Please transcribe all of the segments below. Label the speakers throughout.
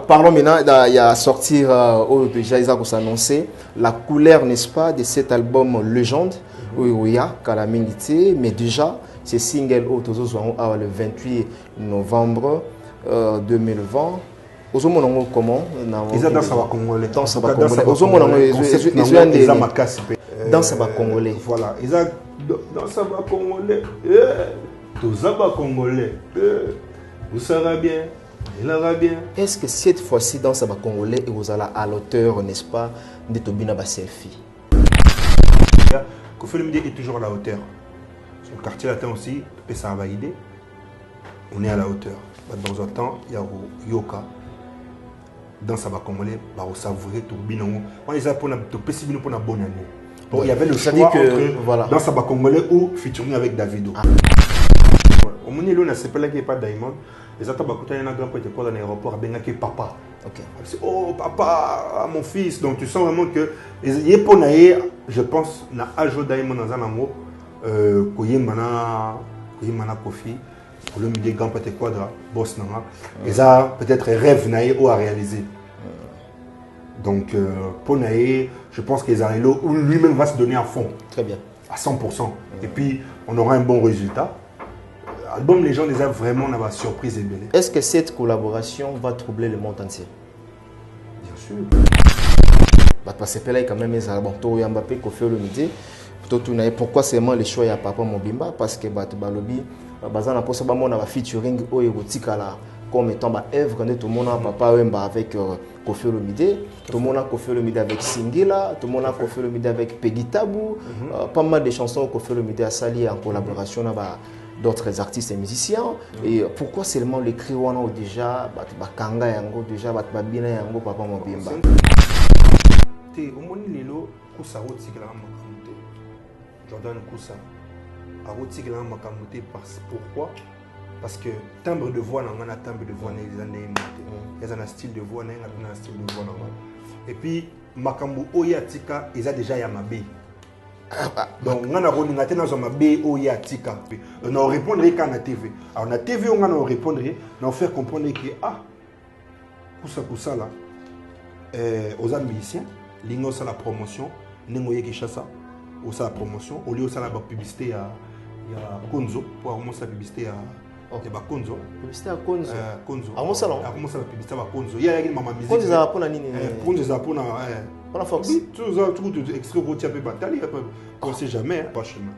Speaker 1: Parlons maintenant, il y a sortir, déjà ils ont annoncé la couleur, n'est-ce pas, de cet album Légende, où il y a Calamité, mais déjà, c'est single le 28 novembre 2020. Comment
Speaker 2: ils ont dans sa congolais.
Speaker 1: Dans sa congolais. Dans sa congolais.
Speaker 2: Voilà, ils ont dans sa congolais. Tous ça congolais. Vous savez bien. Il aura bien.
Speaker 1: Est-ce que cette fois-ci, dans Saba Congolais, vous allez à l'auteur, n'est-ce pas, de Tobina Selfie?
Speaker 2: Kofi Olomide est toujours à la hauteur. Son quartier latin aussi, et ça va aider. On est à la hauteur. Dans un temps, il y a Yoka. Dans Saba Congolais, il va savourer Tobina. Il y avait le choix entre
Speaker 1: voilà.
Speaker 2: Dans Saba Congolais ou featuring avec Davido. Au moment où on a séparé qu'il n'y a pas Diamond. Les attentes il y a un grand point de quoi dans l'aéroport à Bengaki papa.
Speaker 1: Okay.
Speaker 2: Oh papa, mon fils. Donc tu sens vraiment que je pense na ajo Diamond dans un amour Koyemana Kofi le milieu grand point de quadra boss nanga. Ils ont peut-être rêve naïe ou à réaliser. Donc pour naïe, je pense qu'ils ont où lui-même va se donner à fond.
Speaker 1: Très bien.
Speaker 2: À 100%. Et puis on aura un bon résultat. L'album Les gens les a vraiment une surprise et belle.
Speaker 1: Est-ce que cette collaboration va troubler le monde entier?
Speaker 2: Bien sûr.
Speaker 1: Parce que là, quand même, Mbappé, Kofi Olomide. Pourquoi seulement le choix à Papa Mobimba? Parce que Balobi, Bazana pour ça, on a featuring comme étant œuvre de tout le monde Papa Wemba avec Kofi Olomide, tout le monde a Kofi Olomide avec Singila, tout le monde a Kofi Olomide avec Peggy Tabou, pas mal de chansons Kofi Olomide a sali en collaboration d'autres artistes et musiciens. Et pourquoi seulement les Kriwana ou déjà Kanga Yango, déjà Babina Yango, Papa Mobimba?
Speaker 2: Jordan Koussa a retiré la makamouté pourquoi? Parce que timbre de voix, on a un timbre de voix, il y a un style de voix, il y a un style de voix. Et puis, Makambu Oyatika, ils ont déjà Yamabe. Donc, on a renoncé dans un Yamabe Oyatika. On répondrait quand la TV. Alors, la TV, on répondrait, on fait comprendre que, Koussa là, aux musiciens, l'ingos à la promotion, n'engoye Kishasa. Au la promotion, au lieu de la publicité à Konzo, pour commencer la publicité à Konzo.
Speaker 1: Publicité à Konzo.
Speaker 2: Konzo.
Speaker 1: À mon salon.
Speaker 2: À commencer la publicité à Konzo. Il y a une maman musique.
Speaker 1: Konzo za pour la nini.
Speaker 2: Konzo za pour
Speaker 1: la Fox.
Speaker 2: Oui, tout ça, tout extrait routier peu bataille, on sait jamais, pas chemin.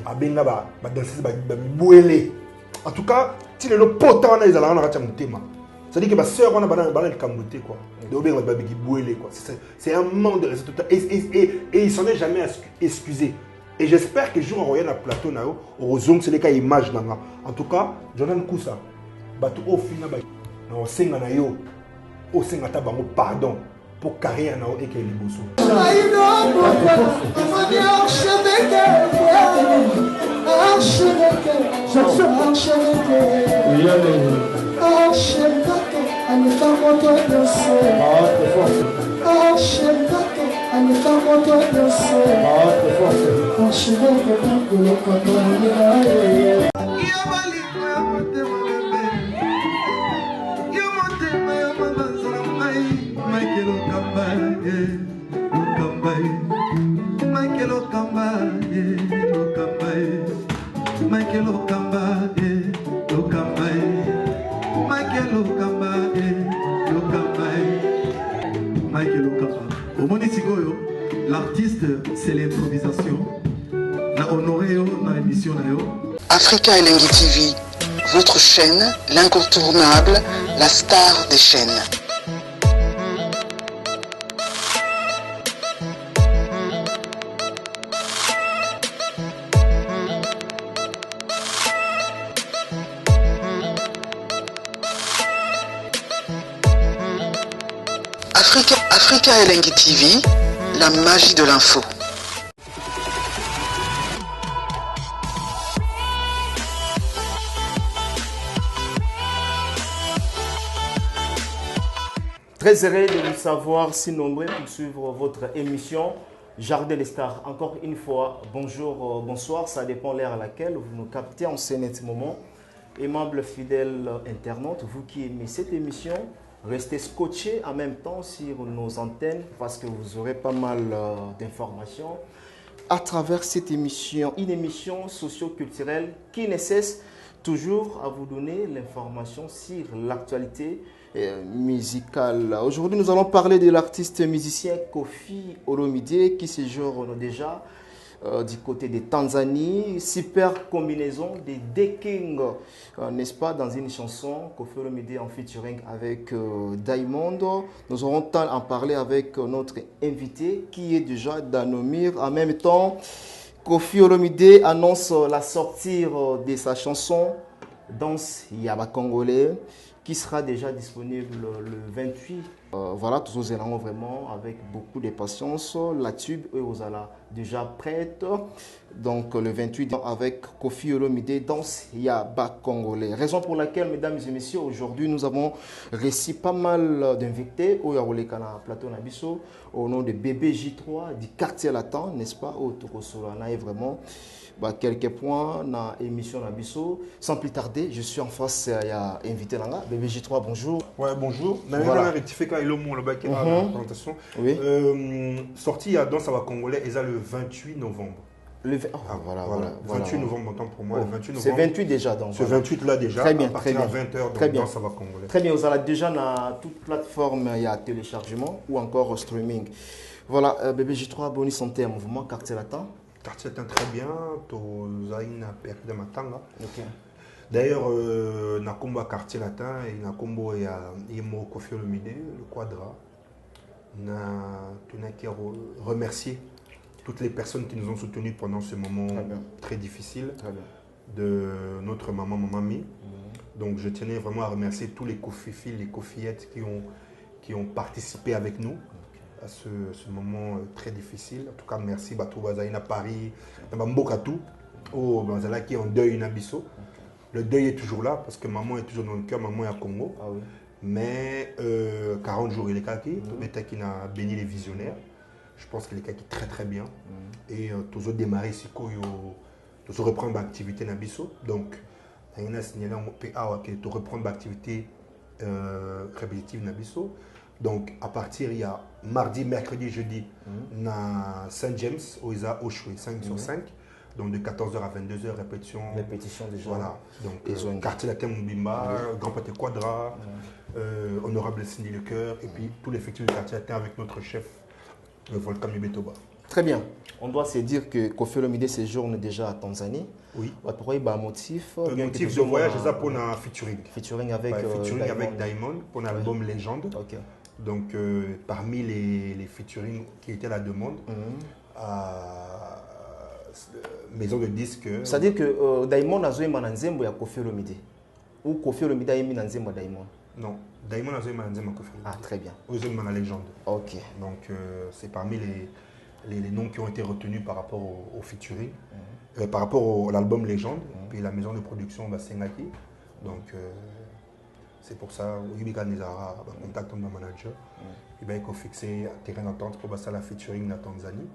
Speaker 2: À Benga ba danser ba bouélé. En tout cas, si le potent on a ils allaient on a raté mon thème. C'est-à-dire que ma sœur on a balé le camoté quoi. C'est un manque de respect et il s'en est jamais excusé. Et j'espère que jour on regarde le plateau na yo, heureusement c'est les cas image nanga. En tout cas, Jordan Koussa, batu au fina ba na osenga na yo, osenga ta bango pardon pour carrière na yo et que les bosso.
Speaker 3: L'artiste, c'est l'improvisation. La honoré dans l'émission.
Speaker 4: Africa Elengi TV, votre chaîne, l'incontournable, la star des chaînes. Africa Elengi TV, la magie de l'info.
Speaker 1: Très heureux de vous savoir si nombreux pour suivre votre émission Jardin des Stars. Encore une fois, bonjour, bonsoir, ça dépend l'heure à laquelle vous nous captez en ce moment. Aimables fidèles internautes, vous qui aimez cette émission, Restez scotchés en même temps sur nos antennes parce que vous aurez pas mal d'informations à travers cette émission, une émission socio-culturelle qui ne cesse toujours à vous donner l'information sur l'actualité musicale. Aujourd'hui, nous allons parler de l'artiste musicien Koffi Olomide qui séjourne déjà du côté de Tanzanie. Super combinaison des Dekking, n'est-ce pas, dans une chanson Koffi Olomide en featuring avec Diamond. Nous aurons le temps d'en parler avec notre invité qui est déjà dans nos murs. En même temps, Koffi Olomide annonce la sortie de sa chanson Danse Yaba Congolais qui sera déjà disponible le 28. Voilà, tous nous allons vraiment avec beaucoup de patience. La tube, eux, vous allez déjà prête. Donc le 28 avec Koffi Olomide, Danse Yaba Congolais. Raison pour laquelle, mesdames et messieurs, aujourd'hui, nous avons reçu pas mal d'invités au Yarolekana Plateau Nabiso au nom de BBJ3 du quartier latin, n'est-ce pas, au Tokosolana. Et vraiment, quelques points dans l'émission Nabiso. Sans plus tarder, je suis en face à invité Nanga. BBJ3, bonjour.
Speaker 2: Ouais, bonjour.
Speaker 1: Voilà.
Speaker 2: Présentation.
Speaker 1: Oui.
Speaker 2: Sortie à Danse Yaba Congolais, et ça le 28 novembre.
Speaker 1: Voilà.
Speaker 2: 28 novembre, autant pour moi.
Speaker 1: Oh,
Speaker 2: Le 28 novembre.
Speaker 1: C'est 28 déjà. Donc,
Speaker 2: Ce 28 là déjà.
Speaker 1: Très bien,
Speaker 2: à partir
Speaker 1: très
Speaker 2: à
Speaker 1: bien.
Speaker 2: 20h,
Speaker 1: Très
Speaker 2: donc
Speaker 1: bien.
Speaker 2: Danse Yaba Congolais.
Speaker 1: Très bien, vous allez déjà dans toute plateforme, il y a téléchargement ou encore streaming. Voilà, BBJ3, Boni Santé, mouvement quartier latin.
Speaker 2: Quartier latin très bien. Tozaïna période de matanga.
Speaker 1: Ok.
Speaker 2: D'ailleurs, Nakombo quartier latin et Nakombo et Imo Koffi Olomide, le Quadra. On a remercier toutes les personnes qui nous ont soutenus pendant ce moment très difficile de notre maman Mi. Donc je tenais vraiment à remercier tous les Koffi-fils, les Koffiettes qui ont participé avec nous à ce moment très difficile. En tout cas, merci Batou Bazaïna Paris, Mbambokatou, au Banzala qui est en deuil Nabiso. Le deuil est toujours là parce que maman est toujours dans le cœur, maman est à Congo.
Speaker 1: Ah oui.
Speaker 2: Mais 40 jours, il est kaki, tout qui a béni les visionnaires. Je pense qu'il est kaki très très bien. Et tous autres démarrer ici, tous reprendre l'activité Nabiso. Donc, il y a signalé que tu reprendre l'activité répétitive Nabiso. Donc, à partir, il y a mardi, mercredi, jeudi, na Saint James, où il y a Oshwe, 5 sur 5. Donc de 14h à 22h, répétition.
Speaker 1: Répétition déjà.
Speaker 2: Voilà. Donc quartier latin Mbimba, Grand Pâté Quadra, Honorable Cindy Le Coeur, et puis tout l'effectif du quartier latin avec notre chef, le Volcan Mubetoba.
Speaker 1: Très bien. On doit se dire que Koffi Olomide séjourne déjà à Tanzanie.
Speaker 2: Oui.
Speaker 1: Pourquoi il y a un motif
Speaker 2: motif de voyage, c'est ça pour un featuring.
Speaker 1: Featuring avec
Speaker 2: Diamond, pour l'album Légende.
Speaker 1: Ok.
Speaker 2: Donc parmi les featuring qui étaient à la demande, maison de disques.
Speaker 1: C'est-à-dire que Diamond a joué Mananzembo et Koffi Olomide. Ou Koffi Olomide a mis Mananzembo Diamond.
Speaker 2: Non, Diamond a joué Mananzembo Koffi Olomide.
Speaker 1: Ah, très bien.
Speaker 2: Aux hommes de la légende.
Speaker 1: Ok.
Speaker 2: Donc c'est parmi les noms qui ont été retenus par rapport au featuring, par rapport à l'album Légende, puis la maison de production Sengaki. Donc c'est pour ça Yubika Nizara contacte mon manager. Il faut fixer un terrain d'entente pour passer la featuring de la Tanzanie.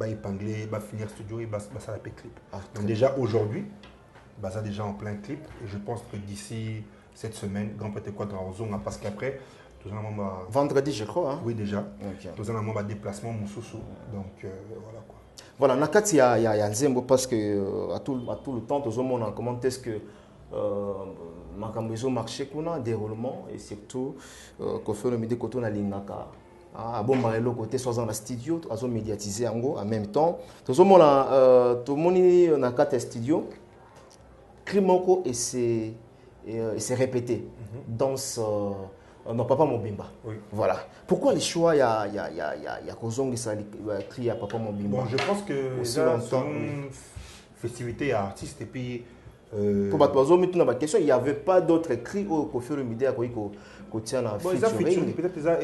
Speaker 2: Il va finir le studio et il va passer la clip. Donc déjà aujourd'hui, il est déjà en plein clip. Et je pense que d'ici cette semaine, Grand Pâté Quadra parce qu'après,
Speaker 1: vendredi, je crois. Hein?
Speaker 2: Oui, déjà. Nous avons un déplacement Moussoussou. Donc voilà quoi.
Speaker 1: Voilà, Nakati, il y a Nzembo parce que à tout le temps, tout le monde en comment est-ce que Makambezo marché qu'on a déroulement et surtout Koffi Olomide côté na lingaka. Ah bon marelo côté soit dans la studio, azo médiatiser en même temps. Tout le monde na quatre studio. Krimoko et c'est répété dans non, Papa Mobimba.
Speaker 2: Oui.
Speaker 1: Voilà. Pourquoi les choix, il y a Kozong qui écrit à Papa Mobimba?
Speaker 2: Bon, je pense que selon festivité et artiste, et puis...
Speaker 1: Pour la question, il n'y avait pas d'autres écrits au Koffi Olomide à tient la
Speaker 2: featuring. Peut-être que ça...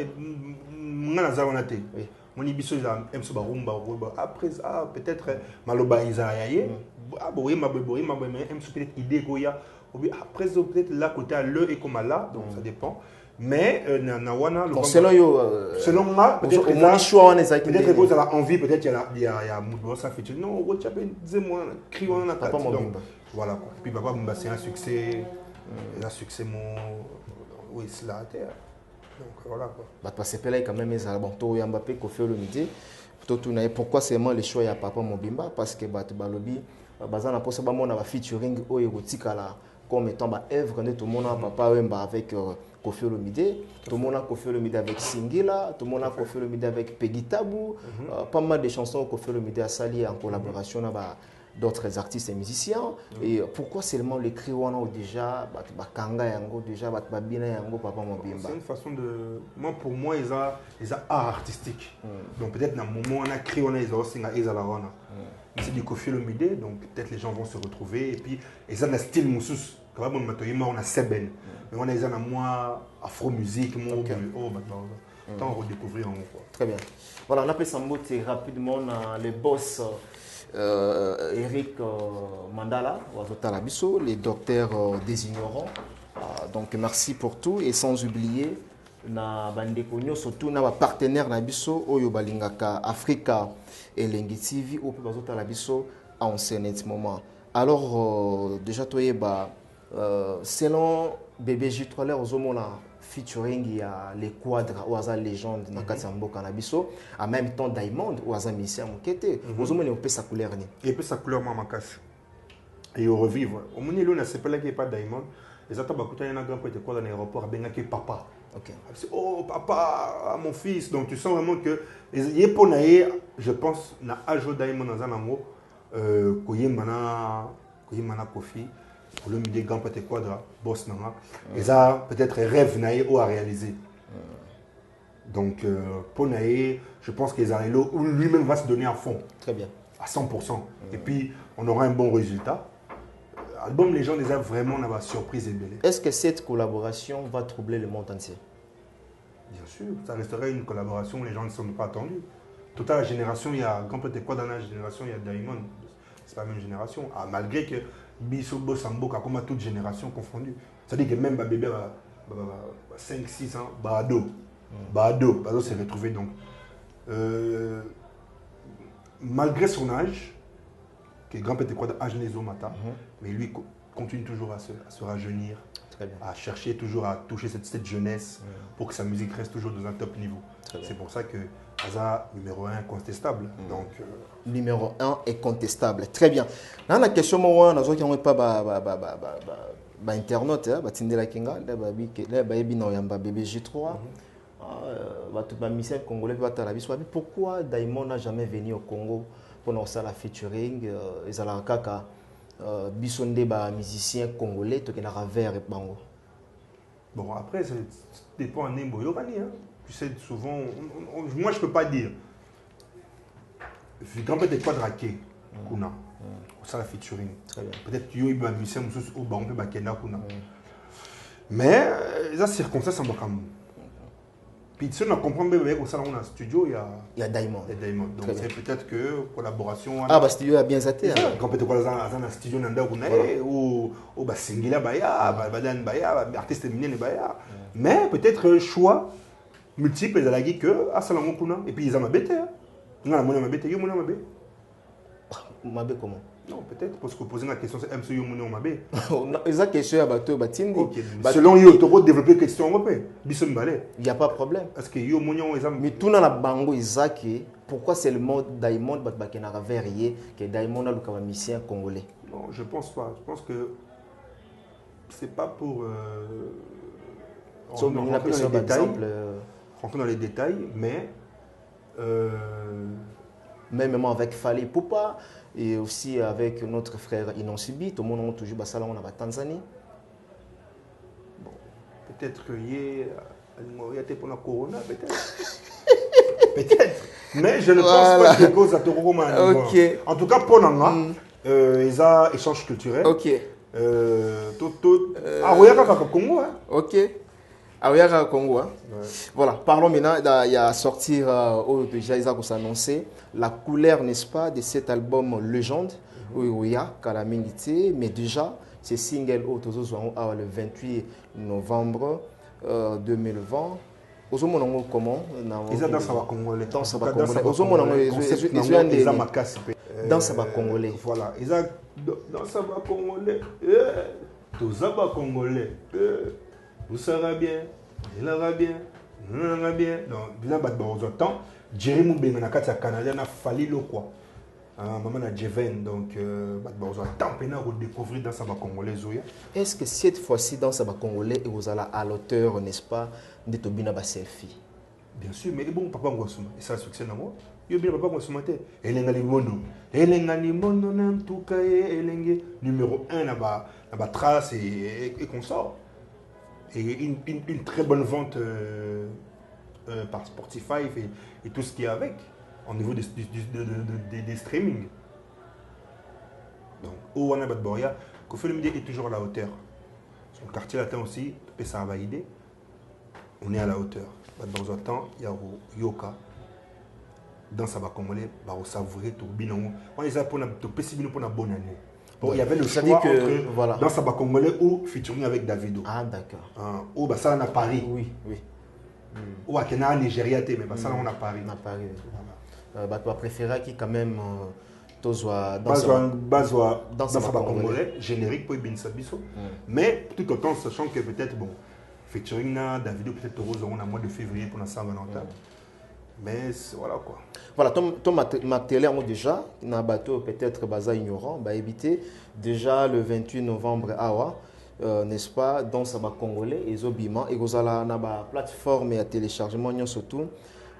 Speaker 2: Mon ibiso ils a un barumba après peut-être maloba isayaye oui ma peut-être idée goya après peut-être là côté à le et comme là donc ça dépend mais nawana selon moi peut-être peut-être que vous avez envie peut-être il y a moudou ça fait non what tu appelles dis-moi crie on a donc voilà quoi puis papa c'est un succès mon Oui, c'est la terre. Donc voilà quoi.
Speaker 1: Parce que là, quand même, bon, tout Mbappé, Kofi Olomide. Pourquoi seulement le choix à Papa Mobimba? Parce que Balobi, Bazana pour ça, on a featuring au érotique comme étant Eve, quand tout le monde a Papa Wemba avec Kofi Olomide, tout le monde a Kofi Olomide avec Singila, tout le monde a Kofi Olomide avec Peggy Tabou, pas mal de chansons Kofi Olomide a sali en collaboration avec d'autres artistes et musiciens. Et pourquoi seulement les Kriwana ou déjà, Kanga Yango, déjà, Babina Yango, Papa Mobimba?
Speaker 2: C'est une façon de. Moi, pour moi, ils ont art artistique. Donc peut-être dans le moment où on a Kriwana, ils ont aussi la Rona. C'est du Kofi Olomide, donc peut-être les gens vont se retrouver. Et puis, ils ont un style moussous. Quand même, on a Seben. Mais on a un moi afro-musique, tant redécouvrir en gros.
Speaker 1: Très bien. Voilà, on appelle Samboté rapidement les boss. Eric Mandala, les docteurs des ignorants. Donc merci pour tout et sans oublier na bandeko surtout na partenaire na biso oyo balingaka Africa et Lengi TV au bazota la biso en ce moment. Alors déjà toyeba selon BBJ3 l'air ozomona featuring il y a les quadres ou aza légende na kati mboka na biso en même temps Diamond ou aza musicien mokete ozomona on peut sa couleur ni
Speaker 2: et peut sa couleur mamakasi et au revivre au moni lo na sepela qui pas Diamond les attends bakuta na grand côté quoi dans l'aéroport bengaki papa.
Speaker 1: OK.
Speaker 2: Oh papa mon fils, donc tu sens vraiment que yé ponaye je pense na ajo Diamond dans un amour koyemana Kofi le milieu grand petit quadra boss nanga et ça peut-être rêve naïe ou à réaliser donc pour naïe je pense qu'ils ont où lui-même va se donner à fond
Speaker 1: très bien
Speaker 2: à 100% et puis on aura un bon résultat. Album les gens déjà vraiment n'a pas surprise et belle.
Speaker 1: Est-ce que cette collaboration va troubler le monde entier?
Speaker 2: Bien sûr, ça resterait une collaboration où les gens ne sont pas attendus. Toute la génération, il y a grand peut-être quoi dans la génération, il y a Diamond, c'est pas la même génération. Malgré que Bisso Bossambo a comme toute génération confondue. C'est-à-dire que même bébé 5-6 ans, Bado s'est retrouvé donc. Malgré son âge, qui est grand peut-être quoi d'âge Mata, mais lui continue toujours à se rajeunir, à chercher toujours à toucher cette jeunesse pour que sa musique reste toujours dans un top niveau. C'est pour ça que Aza numéro 1 incontestable. Donc
Speaker 1: numéro 1 est contestable. Très bien. Dans la question moi on a pas internaute ba tindela kinga ba yebi na yamba BBJ3 ba misel congolais ba tala biso pourquoi Diamond n'a jamais venu au Congo pour nous faire la featuring ils ala kaka bisonde ba musicien congolais to na vers et bango.
Speaker 2: Bon après ça dépend en Nembo Yokani hein. Tu sais, souvent, moi je peux pas dire. Vu qu'en fait, des quadraqués, Kuna, ça la featuring. Peut-être que il y a un musicien ou on peut bakena Kuna. Mais, ça circonstance en Bakam. Puis si on comprend bien au salon dans studio,
Speaker 1: il y a Diamond.
Speaker 2: Donc c'est peut-être que collaboration.
Speaker 1: Ah bah studio a bien zaté.
Speaker 2: Quand peut-être quoi dans studio nanda ou bah singila baya, badan baya, artiste minene baya. Mais peut-être choix multiples ils allaient que à salon kuna et puis ils ont mabete on a mon mabete yo mon mabé
Speaker 1: mabé comment
Speaker 2: non peut-être parce que poser la question c'est MC yo mon mabé
Speaker 1: eza question ya bato batindi
Speaker 2: selon yo to développer question européenne biso mbalé
Speaker 1: il y a pas de problème
Speaker 2: parce que yo mon ils ont
Speaker 1: mais tout dans la bango izaki pourquoi c'est le mot Diamond bakena verrier que Diamond a le musicien congolais
Speaker 2: non je pense pas je pense que c'est pas pour
Speaker 1: on a pris par exemple
Speaker 2: rentrer dans les détails, mais
Speaker 1: même avec Fali Poupa et aussi avec notre frère Inonsibi, tout le monde a toujours basala on a Tanzanie.
Speaker 2: Bon, peut-être que y a pour la corona, peut-être. Peut-être. Mais je ne pense pas que les causes à Toroma.
Speaker 1: Okay.
Speaker 2: En tout cas, pour Nanga, ils ont échange culturel.
Speaker 1: Ok.
Speaker 2: Congo.
Speaker 1: Ok. Aouya Congo. Hein? Ouais. Voilà, parlons maintenant, il y a sortir, déjà ils ont annoncé la couleur, n'est-ce pas, de cet album Légende, où il y a Kalamingité, mais déjà, c'est single le 28 novembre 2020. Comment
Speaker 2: ils ont dansé à Congolais.
Speaker 1: Dans Saba Congolais. Dans Saba Congolais.
Speaker 2: Voilà, ils ont dans Saba Congolais. Tous Saba Congolais. tout sera bien, il ira bien, il ira bien. Donc, bien, on entend, Jerry Moubé, na kati ya Canada, na fallu le quoi. Maman a Jeven, donc, on entend, on découvrir dans sa congolais.
Speaker 1: Est-ce que cette fois-ci, dans sa congolais, vous allez à l'auteur, n'est-ce pas, de Tobina Selfie?
Speaker 2: Bien sûr, mais bon, papa Ngosuma, et ça a succès dans moi. Yo bien papa Ngosuma, Elenga Limono. Elenga Limono, en tout cas, Elenga, numéro 1, là-bas, trace et qu'on sort. Et une très bonne vente par Spotify et tout ce qui est avec, au niveau des streamings. Donc, au Wana Badboria, Kofi Olomide est toujours à la hauteur. Son quartier latin aussi, et ça va aider. On est à la hauteur. Dans un temps, il y a Yoka. Dans sa congolais, il va savourer tout binango. On les a pour la bonne année. Bon, il y avait le choix entre voilà. Dans sa congolais ou featuring avec Davido.
Speaker 1: Ah d'accord.
Speaker 2: Ou ça on a Paris.
Speaker 1: Oui, oui.
Speaker 2: Ou à Kenya, Nigeria, mais ça on a Paris.
Speaker 1: On a Paris. Voilà. Tu as préféré qui quand même dans sa congolais
Speaker 2: générique pour Ibn Sabiso. Mais tout autant sachant que peut-être bon. Featuring Davido peut-être au mois de février pour la Saint-Valentin. Mais voilà quoi.
Speaker 1: Voilà, ton matériel déjà, na bateau peut-être baza ignorant, bah éviter déjà le 28 novembre awa, n'est-ce pas, dans sa congolais et zobima et gozala na ba plateforme et à téléchargement nyon surtout.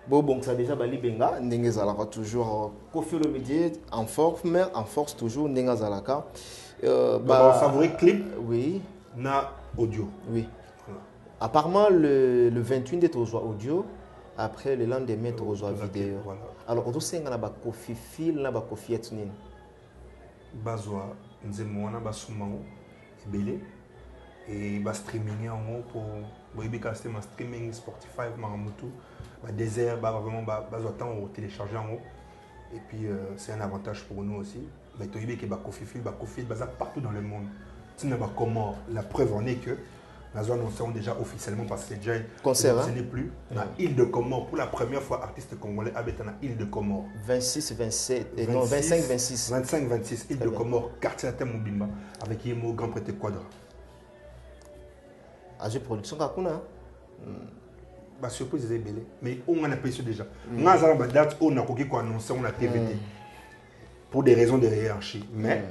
Speaker 1: Bon ça déjà bali benga ndenge zalaka toujours Kofi Olomide en force toujours ndenge zalaka.
Speaker 2: Savourer clip.
Speaker 1: Oui.
Speaker 2: Na audio.
Speaker 1: Oui. Apparemment, le 28 est au audio, après le lendemain est au vidéo.
Speaker 2: Voilà.
Speaker 1: Alors, on sait que na Kofi fil, na Kofi etnin.
Speaker 2: Bazwa, nzemona basumao, belé et bas streaming en haut pour boibi caster ma streaming Spotify maramutu, ba désert, ba vraiment bazwa temps au télécharger en haut. Et puis c'est un avantage pour nous aussi. Mais tu sais que ba Kofi fil, baza partout dans le monde. Tu n'as pas comment la preuve en est que nous annonçons déjà officiellement parce que c'est déjà
Speaker 1: concert.
Speaker 2: Ce n'est plus. Dans l'île de Comores, pour la première fois, artiste congolais habite dans l'île de Comores.
Speaker 1: 26, 27, non 25, 26.
Speaker 2: 25, 26, île de Comores, quartier latin Moubimba, avec Yemo Grand Prêté Quadra.
Speaker 1: AG Production Kakuna.
Speaker 2: Surprise, c'est belé. Mais on a appelé ça déjà. On a une date où on a annoncé on a TVT. Pour des raisons de hiérarchie. Mais,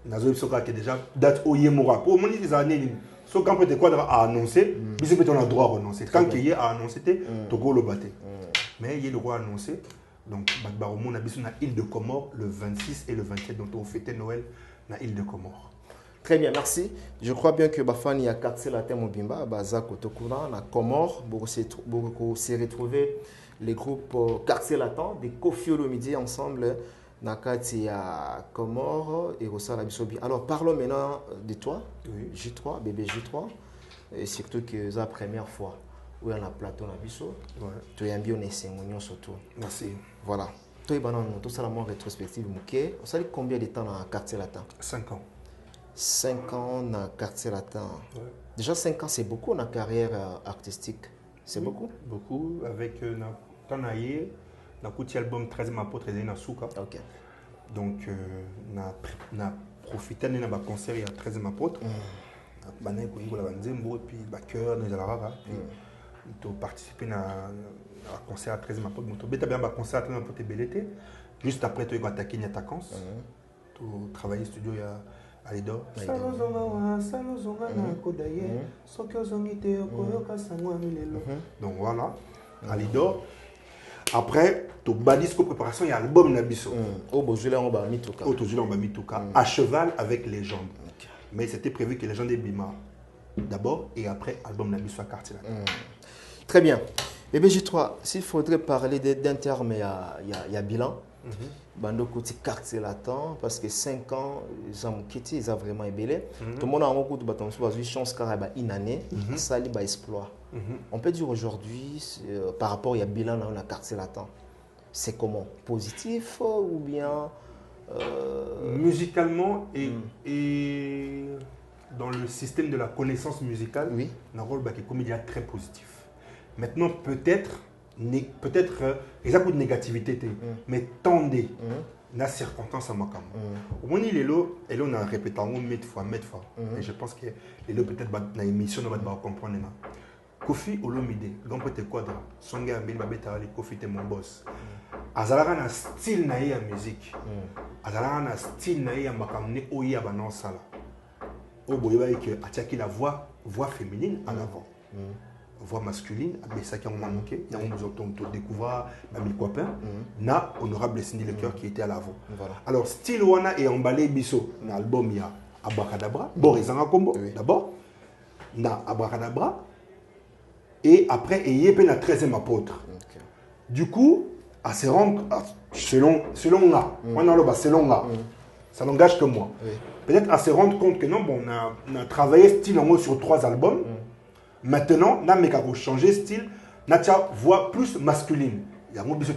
Speaker 2: nous avons déjà date où Yemo pour au des années. Ce Grand Prêté Quadra a annoncé, mais c'est peut-être on a le droit à renoncer. Quand il a annoncé, Togo le battait. Mais il y a le droit à annoncer. Donc, on a besoin de l'île de Comores le 26 et le 27. Donc, on fêtait Noël dans l'île de Comores.
Speaker 1: Très bien, merci. Je crois bien que Bafani a quartier la thème Mobimba, Baza Kotokura, na Comores, beaucoup s'est retrouvé les groupes quartier latin de Kofi Olomide ensemble. Nakati à Comores et Rossala Bisobi. Alors parlons maintenant de toi, oui. J3, bébé J3, et surtout que c'est la première fois où on a plateau na biso. Tu es bien surtout.
Speaker 2: Merci.
Speaker 1: Voilà. Toi tout ça la rétrospective Mouké. On sait combien de temps dans le quartier latin?
Speaker 2: 5 ans.
Speaker 1: 5 ans dans le quartier latin.
Speaker 2: Ouais.
Speaker 1: Déjà 5 ans c'est beaucoup dans la carrière artistique. C'est beaucoup.
Speaker 2: Beaucoup avec Tanaye. Dans l'album 13e apôtre et dans Souka.
Speaker 1: Ok.
Speaker 2: Donc, on a profité de notre concert il y a 13e apôtre. On a puis cœur nous avons participé à un concert à 13e apôtre. On a bien un concert à 13e apôtre belleté. Juste après, tu as attaqué une vacances. Tu as travaillé au studio à Lidor. Donc voilà, à Lidor. Après, tu as disco préparation, il y a l'album Nabiso. À cheval avec Légende. Okay. Mais c'était prévu que Légende est Bima d'abord et après, album Nabiso à quartier.
Speaker 1: Très bien. Et bien, J3, s'il faudrait parler d'un terme, il y a bilan. Bando côté quartier latin parce que 5 ans ils ont quitté, ils ont vraiment ébélé. Tout le monde a beaucoup de bâtons sur une chance car une année ça li ba exploit. On peut dire aujourd'hui par rapport il y a bilan dans la quartier latin. C'est comment, positif ou bien
Speaker 2: musicalement et dans le système de la connaissance musicale, oui. Un rôle qui est comédien très positif. Maintenant peut-être il y a beaucoup de négativité, mais tendez na circonstance à makam. Au moins lelo et là on a répété en mille fois. Et je pense que lelo peut-être na émission on va comprendre na. Kofi Olomide, grand peut-être quoi son gars Mbemba Betali Kofi t'es mon boss. Azalaka na style na ya musique. Azalaka na style na ya makam ne oya banon sala. Au boyeba que attaquer la voix féminine en avant. Voix masculine, ça qui a manqué, il y a un besoin de découvrir Mami Coipin, na honorable Cindy Le Coeur qui était à l'avant. Voilà. Alors, style wana est emballé biso, dans l'album il y a Abracadabra, Boris Combo d'abord, na Abracadabra, et après il y a la 13e apôtre. Okay. Du coup, à se rendre, selon là, ça n'engage que moi. Peut-être à se rendre compte que non, bon, on a travaillé style en gros sur 3 albums. Maintenant, on a changé de style, on a voix plus masculine. Il y a un peu de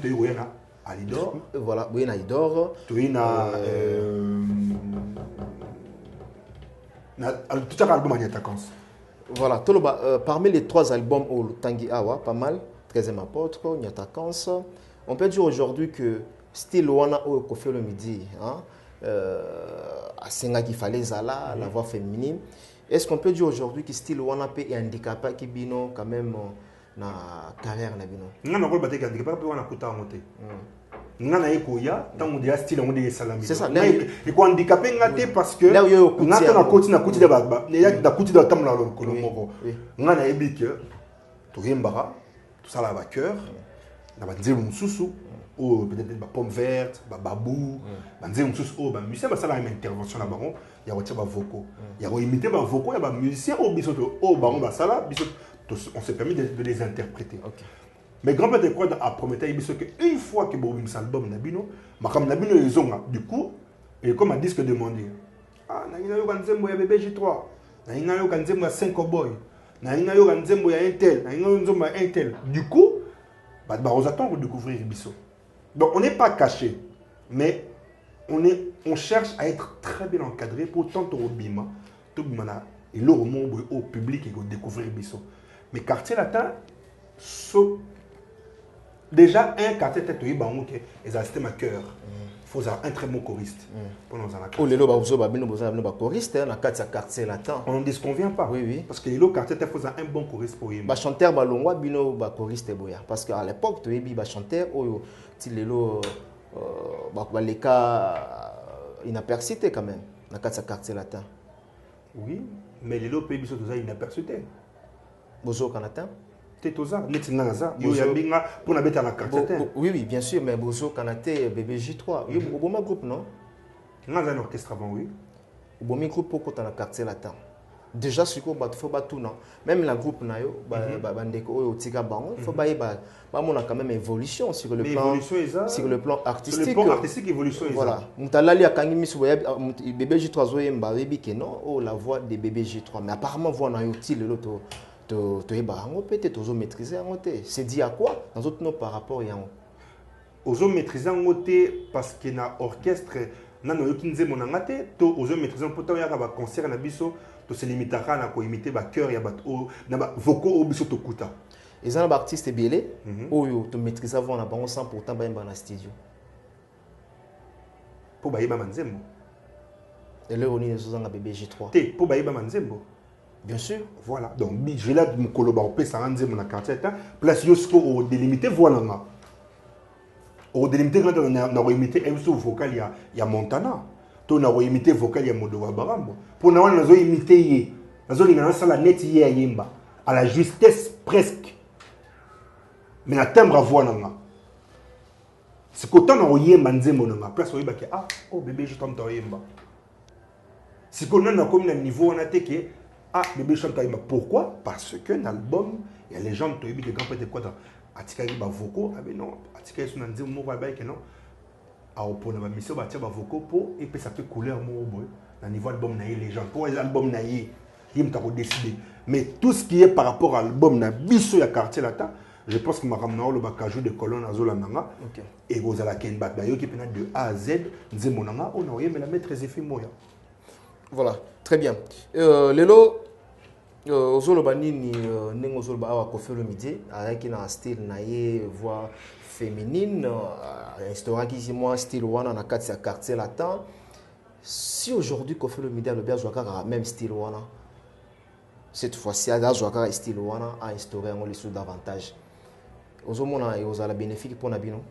Speaker 2: Alidor.
Speaker 1: Voilà, oui, il y a Alidor.
Speaker 2: Il y a tout un album à Niatakans.
Speaker 1: Voilà, parmi les 3 albums, Tanguy Awa, pas mal, 13e apôtre, Niatakans. On peut dire aujourd'hui que style Wana au Kofi le midi, à Senga qu'il fallait Zala, la voix féminine. Est-ce qu'on peut dire aujourd'hui que style Wanape est handicapé qui bino quand même na carrière na bino?
Speaker 2: Non, non, pas handicapé parce qu'on a coûté à monter. Non, na ekoya tant on dit style on dit salami.
Speaker 1: C'est ça.
Speaker 2: Et quoi handicapé ngate parce que là on a na côté de baba, na côté de tam la lokolo moko. On a ebi que to yembara, tout ça là va cœur, na ba nzelu mususu. Oh, peut-être des pommes vertes, des babou, des musiciens, ça a une intervention là-bas. Il y a des vocaux. Il y a imité des vocaux, il y a des musiciens, on s'est permis de les interpréter. Okay. Mais grand-père de quoi a promis qu'une fois que vous avez un album, du coup, et comme un disque demandé, ah, il y a bébé J3, il y a 5 boys, il y a un tel. Du coup, on attend de découvrir Bisso. Donc on n'est pas caché, mais on cherche à être très bien encadré pour tant au bima, tout bimana et le monde au public et découvrir Bisso. Mais quartier latin, déjà un quartier tête au bango qui est assisté ma cœur. Faut un très bon choriste.
Speaker 1: Oh les lots ba choriste na quartier latin.
Speaker 2: On ne disconvient pas.
Speaker 1: Oui oui.
Speaker 2: Parce que les lots quartier tête faut un bon choriste pour y.
Speaker 1: Ba chanteur ba longwa bino ba choriste boya parce qu'à l'époque tu ebi ba chanteur oyo ti les lots ba les cas inapercité quand même na quartier latin.
Speaker 2: Oui, mais les lots pays biso tout ça inapercité.
Speaker 1: Bozo Canada.
Speaker 2: Oui,
Speaker 1: oui, bien sûr, mais Bozo Kanaté, Bébé J3. Il y a un groupe, non?
Speaker 2: Il y a un orchestre avant, oui.
Speaker 1: Il y a un groupe pour le quartier latin. Déjà, ce qu'il faut tout, non? Même le groupe, il faut quand même évolution sur le plan artistique.
Speaker 2: Sur le plan artistique, évolution.
Speaker 1: Voilà. Bébé J3, non, la voix de Bébé J3. Mais apparemment, voix dans l'autre. Peut-être maîtriser en côté. C'est dit à quoi dans autres par rapport à
Speaker 2: aux maîtriser en côté parce qu'il y a un orchestre nano yokinze monangate to aux maîtriser en potaw ya ba concert na biso to se limitera na ko imiter ba cœur ya ba na ba vocaux au biso to kuta
Speaker 1: et ça na ba artiste belé oyo to maîtriser avant na bango sans pourtant ba na studio
Speaker 2: pour ba yeba manzembo
Speaker 1: et là on est sur un bébé J3
Speaker 2: té pour ba yeba manzembo.
Speaker 1: Bien sûr.
Speaker 2: Voilà. Donc, je vais là me collaborer ça rend mon quartier place jusqu'au au délimité voilà là. Au délimité quand on a imité un sous vocal il y a Montana. On a imité vocal il y a Modowa Barambo. Pour nous on a imité nazo lingana ça la net hier yemba à la justesse presque. Mais la timbre à voix là. C'est qu'autant on a yemba nzembo na place on yeba que ah oh bébé je t'aime toi yemba. C'est qu'on a comme un niveau on a été que ah, bébé chante pourquoi? Parce que dans l'album, il y a les gens qui ont dit que grand-père de quoi dans Atikari ba vocaux, ah ben non, Atikari son anzi mo ba que non. Ah pour na mission ba tia ba vocaux pour et puis ça fait couleur mo boy. Dans niveau album na les gens pour les albums na il me t'a décidé. Mais tout ce qui est par rapport à l'album na biso ya quartier latin, je pense que ma ramna le ba kaju de colonne azola nanga. OK. Et vous ala ken ba yo qui pena de A à Z, nzemonanga on a mais la maître effet moya.
Speaker 1: Voilà, très bien. Lelo, ozoloba nini ndenge ozoloba awa Koffi Olomide ayaki na style na ye voix féminine instauraki moi style wana na kati ya quartier latin. Si aujourd'hui Koffi Olomide alobi azwaka kaka même style wana, cette fois-ci azwaka kaka style wana a instauré yango lisu davantage, ozomona ozala bénéfique pour na bino?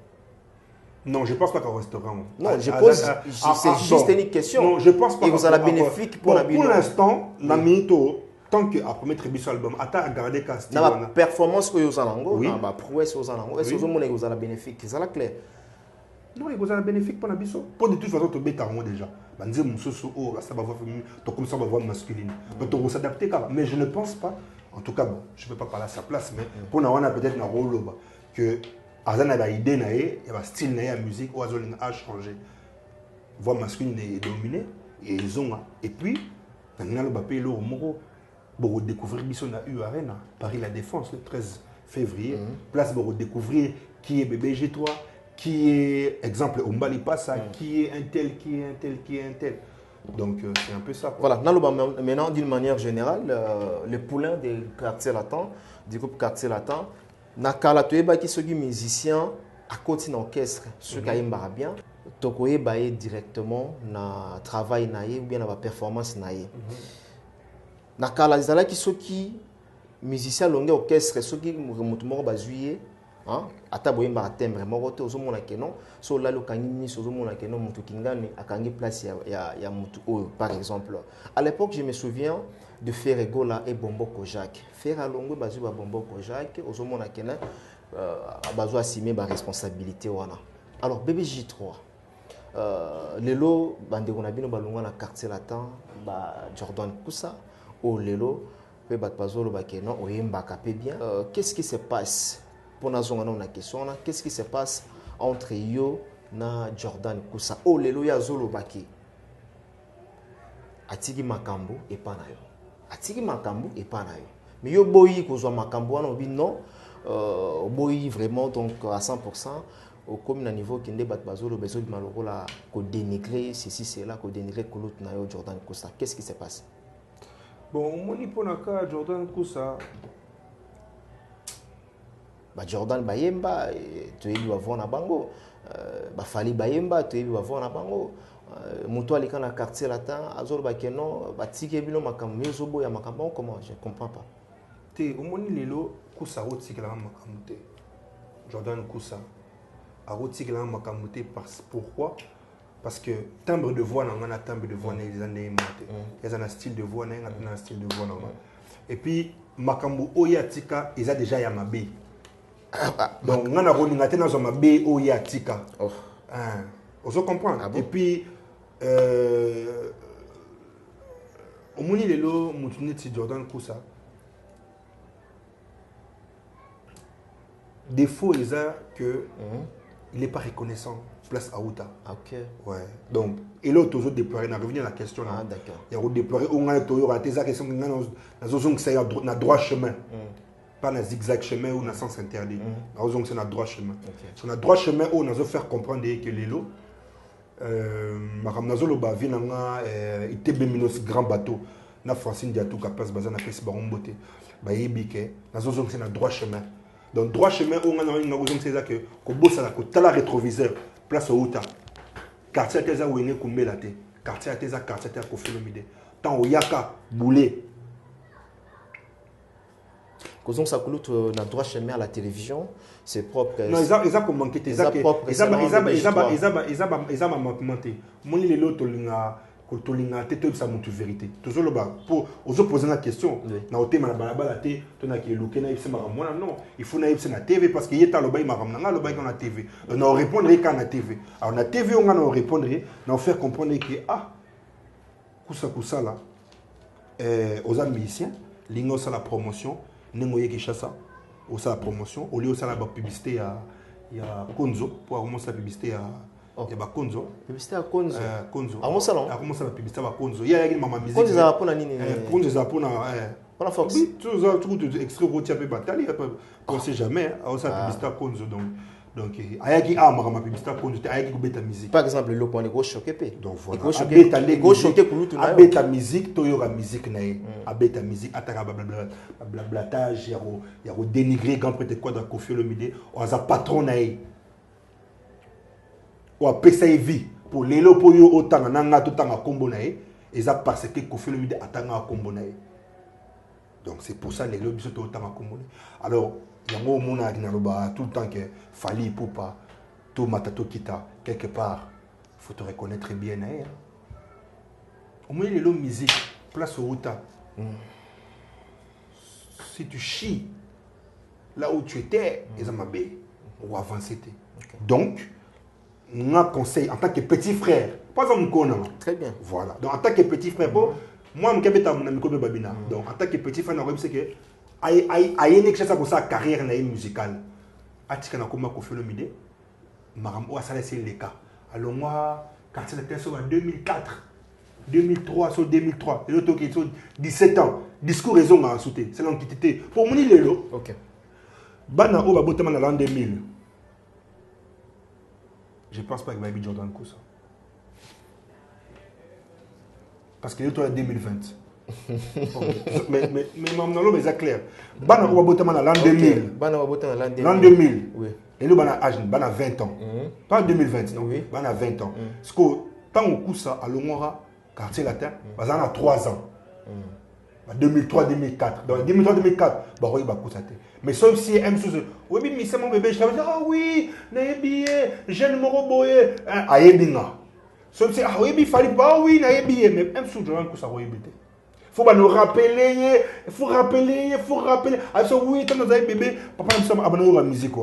Speaker 2: Non, je pense pas qu'au restaurant.
Speaker 1: Non, je pose, c'est juste une question.
Speaker 2: Non, je pense pas.
Speaker 1: Et vous allez bénéfique pour la bino.
Speaker 2: Pour l'instant, la minito, tant que après mettre biso album, attends à garder qu'à style.
Speaker 1: La performance que vous allez
Speaker 2: oui.
Speaker 1: la prouesse aux alango, est-ce que vous allez bénéfique? C'est ça la clair.
Speaker 2: Non, vous allez bénéfique pour la biso. Pour de toute façon, tu bêtes à moi déjà. Banze musoso, oh, ça va voir féminine, tu comme ça va voir masculine. Donc on va s'adapter quand même. Mais je ne pense pas, en tout cas, bon, je ne peux pas parler à sa place, mais pour nous, on a peut-être un rôle que Azan a une idée, il y a un style, il y a une musique, où Azan a changé. Voix masculine est dominée, et ils ont. Et puis, on a le papier, le moro, pour découvrir Bisson à U Arena, Paris La Défense, le 13 février. Place pour découvrir qui est BBG3, qui est, exemple, Ombali Passa, qui est un tel, qui est un tel, qui est un tel. Donc, c'est un peu ça.
Speaker 1: Voilà, maintenant, d'une manière générale, les poulains des quartiers latins, du groupe quartier latin, nakala toyeba ki soki musicien à côté d'orchestre ce qui aimba bien tokoyeba directement na travail naie ou bien na performance naie nakala zala ki soki musicien longue orchestre soki mutu moko bazuye hein ata boyemba timbre moko te ozomona ke non so la lokangi ni ozomona ke non mutu kingani akangi place ya mutu oyo. Par exemple à l'époque je me souviens de Ferregola et Bombo Kojak. Ferralongo bazu ba Bombo Kojak, ozomona kena bazu assumer ba responsabilité wana. Alors BBJ3 lelo bande kona bino balonga na quartier latin ba Jordan Kusa o lelo pe bat bazolo ba kena oyemba kapé bien. Qu'est-ce qui se passe pour na zonga na question na qu'est-ce qui se passe entre yo na Jordan Kusa o lelo ya zolo baki atiki makambo et pas na yo. Atiki makambu et pas nayo. Mais yo boyi kozwa makambu wana obi non boyi vraiment donc à 100% au comme na niveau kende bat bazolo bezo bi maloko la ko dénigrer ceci cela ko dénigrer kolot na yo Jordan Kusa. Qu'est-ce qui se passe?
Speaker 2: Bon, moni ponaka Jordan Kusa
Speaker 1: ba Jordan bayemba to yebi wa vona bango ba fali bayemba to yebi wa vona bango. Mutu alika na quartier latin azor ba keno batike bino makambo yozobo ya makambo comment je comprends pas
Speaker 2: te omoni lelo Kusa otike la makambo te Jordan Kusa a otike la makambo te pourquoi parce que timbre de voix na timbre de voix les années monté il y a un style de voix na un style de voix normal et puis makambo oyatika ils a déjà ya mabe donc ngana roninga te na zo mabe oyatika on se comprend. Et puis, au moni lelo mutuneti Jordan Kusa. Défaut est que il n'est pas reconnaissant place à Outa.
Speaker 1: OK.
Speaker 2: Ouais. Donc et l'autre toujours déplorer na revenir à la question là.
Speaker 1: Ah d'accord.
Speaker 2: Il y a déplorer on a toujours raté ça question na zone que c'est na droit chemin. Pas na zigzag chemin ou na sens interdit. Na zone c'est na droit chemin. Sur na droit chemin on a faire comprendre que lelo Maramnazolo ba vinanga itebe minos grand bateau na Francine Diatou capaz bazana pesi barombote ba yebike nazo zonk c'est na droit chemin donc droit chemin on a une zonk c'est ça que ko bossa la ko tala rétroviseur place au Outa quartier teza wenge kumbela te quartier teza quartier ta Koffi Olomide tant oyaka boulé
Speaker 1: Kozon Sakulut na droit chemin à la télévision, c'est propre.
Speaker 2: Non, ils ont commenté tes actes. Ils ont manqué. Mon il est l'autre tolinga tete ça montre vérité. Toujours le bas pour aux opposer la question. Na oté na balabala té, tona ki luké na ipse maram non, il faut na ipse na TV parce que yeta le bail maram na le bail dans la TV. On répondre quand na TV. Alors na TV on va répondre, na faire comprendre que ah kusa là aux musiciens, lingo ça la promotion. Nengoye Kishasa, au sa promotion, au lieu de la publicité il y a Konzo, pour commencer la publicité il y a Konzo.
Speaker 1: Publicité à Konzo.
Speaker 2: Konzo.
Speaker 1: À mon salon.
Speaker 2: A commencé la publicité à Konzo. Il y a une maman musique.
Speaker 1: Konzo za pona nini?
Speaker 2: Konzo za pona
Speaker 1: pour la force.
Speaker 2: Oui, tout extrait routier peu bataille, on sait jamais, à sa publicité à Konzo Donc, ayaki ma publicité pour nous, ayaki kubeta musique.
Speaker 1: Par exemple, le point de gauche choqué.
Speaker 2: Donc voilà.
Speaker 1: Gauche choqué pour nous.
Speaker 2: Abeta musique, toyora musique nae. Abeta musique, ataka blablatage, yaro dénigrer grand prêtre quoi dans Koffi Olomide, on a patron nae. On a payé vie pour l'élo pour yo autant nanga tout temps à combo nae, et ça parce que Koffi Olomide atanga à combo nae. Donc c'est pour ça les lobbies sont autant à combo. Alors il y a un moment tout le temps que Fali Poupa, tout Matato Kita, quelque part, il faut te reconnaître bien. Hein? Au moins, les longues musiques, place au Outa. Si tu chies là où tu étais, ils ont mabé, ou avancé. Donc, un conseil en tant que petit frère, pas un connant.
Speaker 1: Très bien.
Speaker 2: Voilà. Donc, en tant que petit frère, moi, je suis un ami de Babina. Donc, en tant que petit frère, c'est que aïe que ça comme ça carrière musicale atika na koma Koffi Olomide marambo asala c'est le cas alors moi quand c'était sur 2004 2003 sur 2003 et l'autre qui sont 17 ans discours raison à sauter c'est l'entité pour moi il est là
Speaker 1: OK
Speaker 2: bana o ba botama na l'an 2000 je pense pas que va Jordan Kousa parce que l'autre est 2020 mais maintenant c'est clair. Bana ko botama na l'an 2000.
Speaker 1: Bana ko botama na
Speaker 2: l'an 2000.
Speaker 1: Oui.
Speaker 2: Et le bana âge bana 20 ans. Pas 2020 non. Oui. Bana 20 ans. Parce que tant au coup ça à Longora quartier latin, bana a 3 ans. 2003 2004. Dans 2003 2004, bah oui bah cousaté. Mais sauf si M sous oui mais c'est mon bébé je dire ah oui, naebi jeune moro boye ayebinga. Sauf si ah oui il fallait pas oui naebi mais M sous Jordan Kousa oui bité. Il faut nous rappeler, il faut rappeler. Alors oui, quand nous avons bébé, papa nous sommes abonnés à la musique.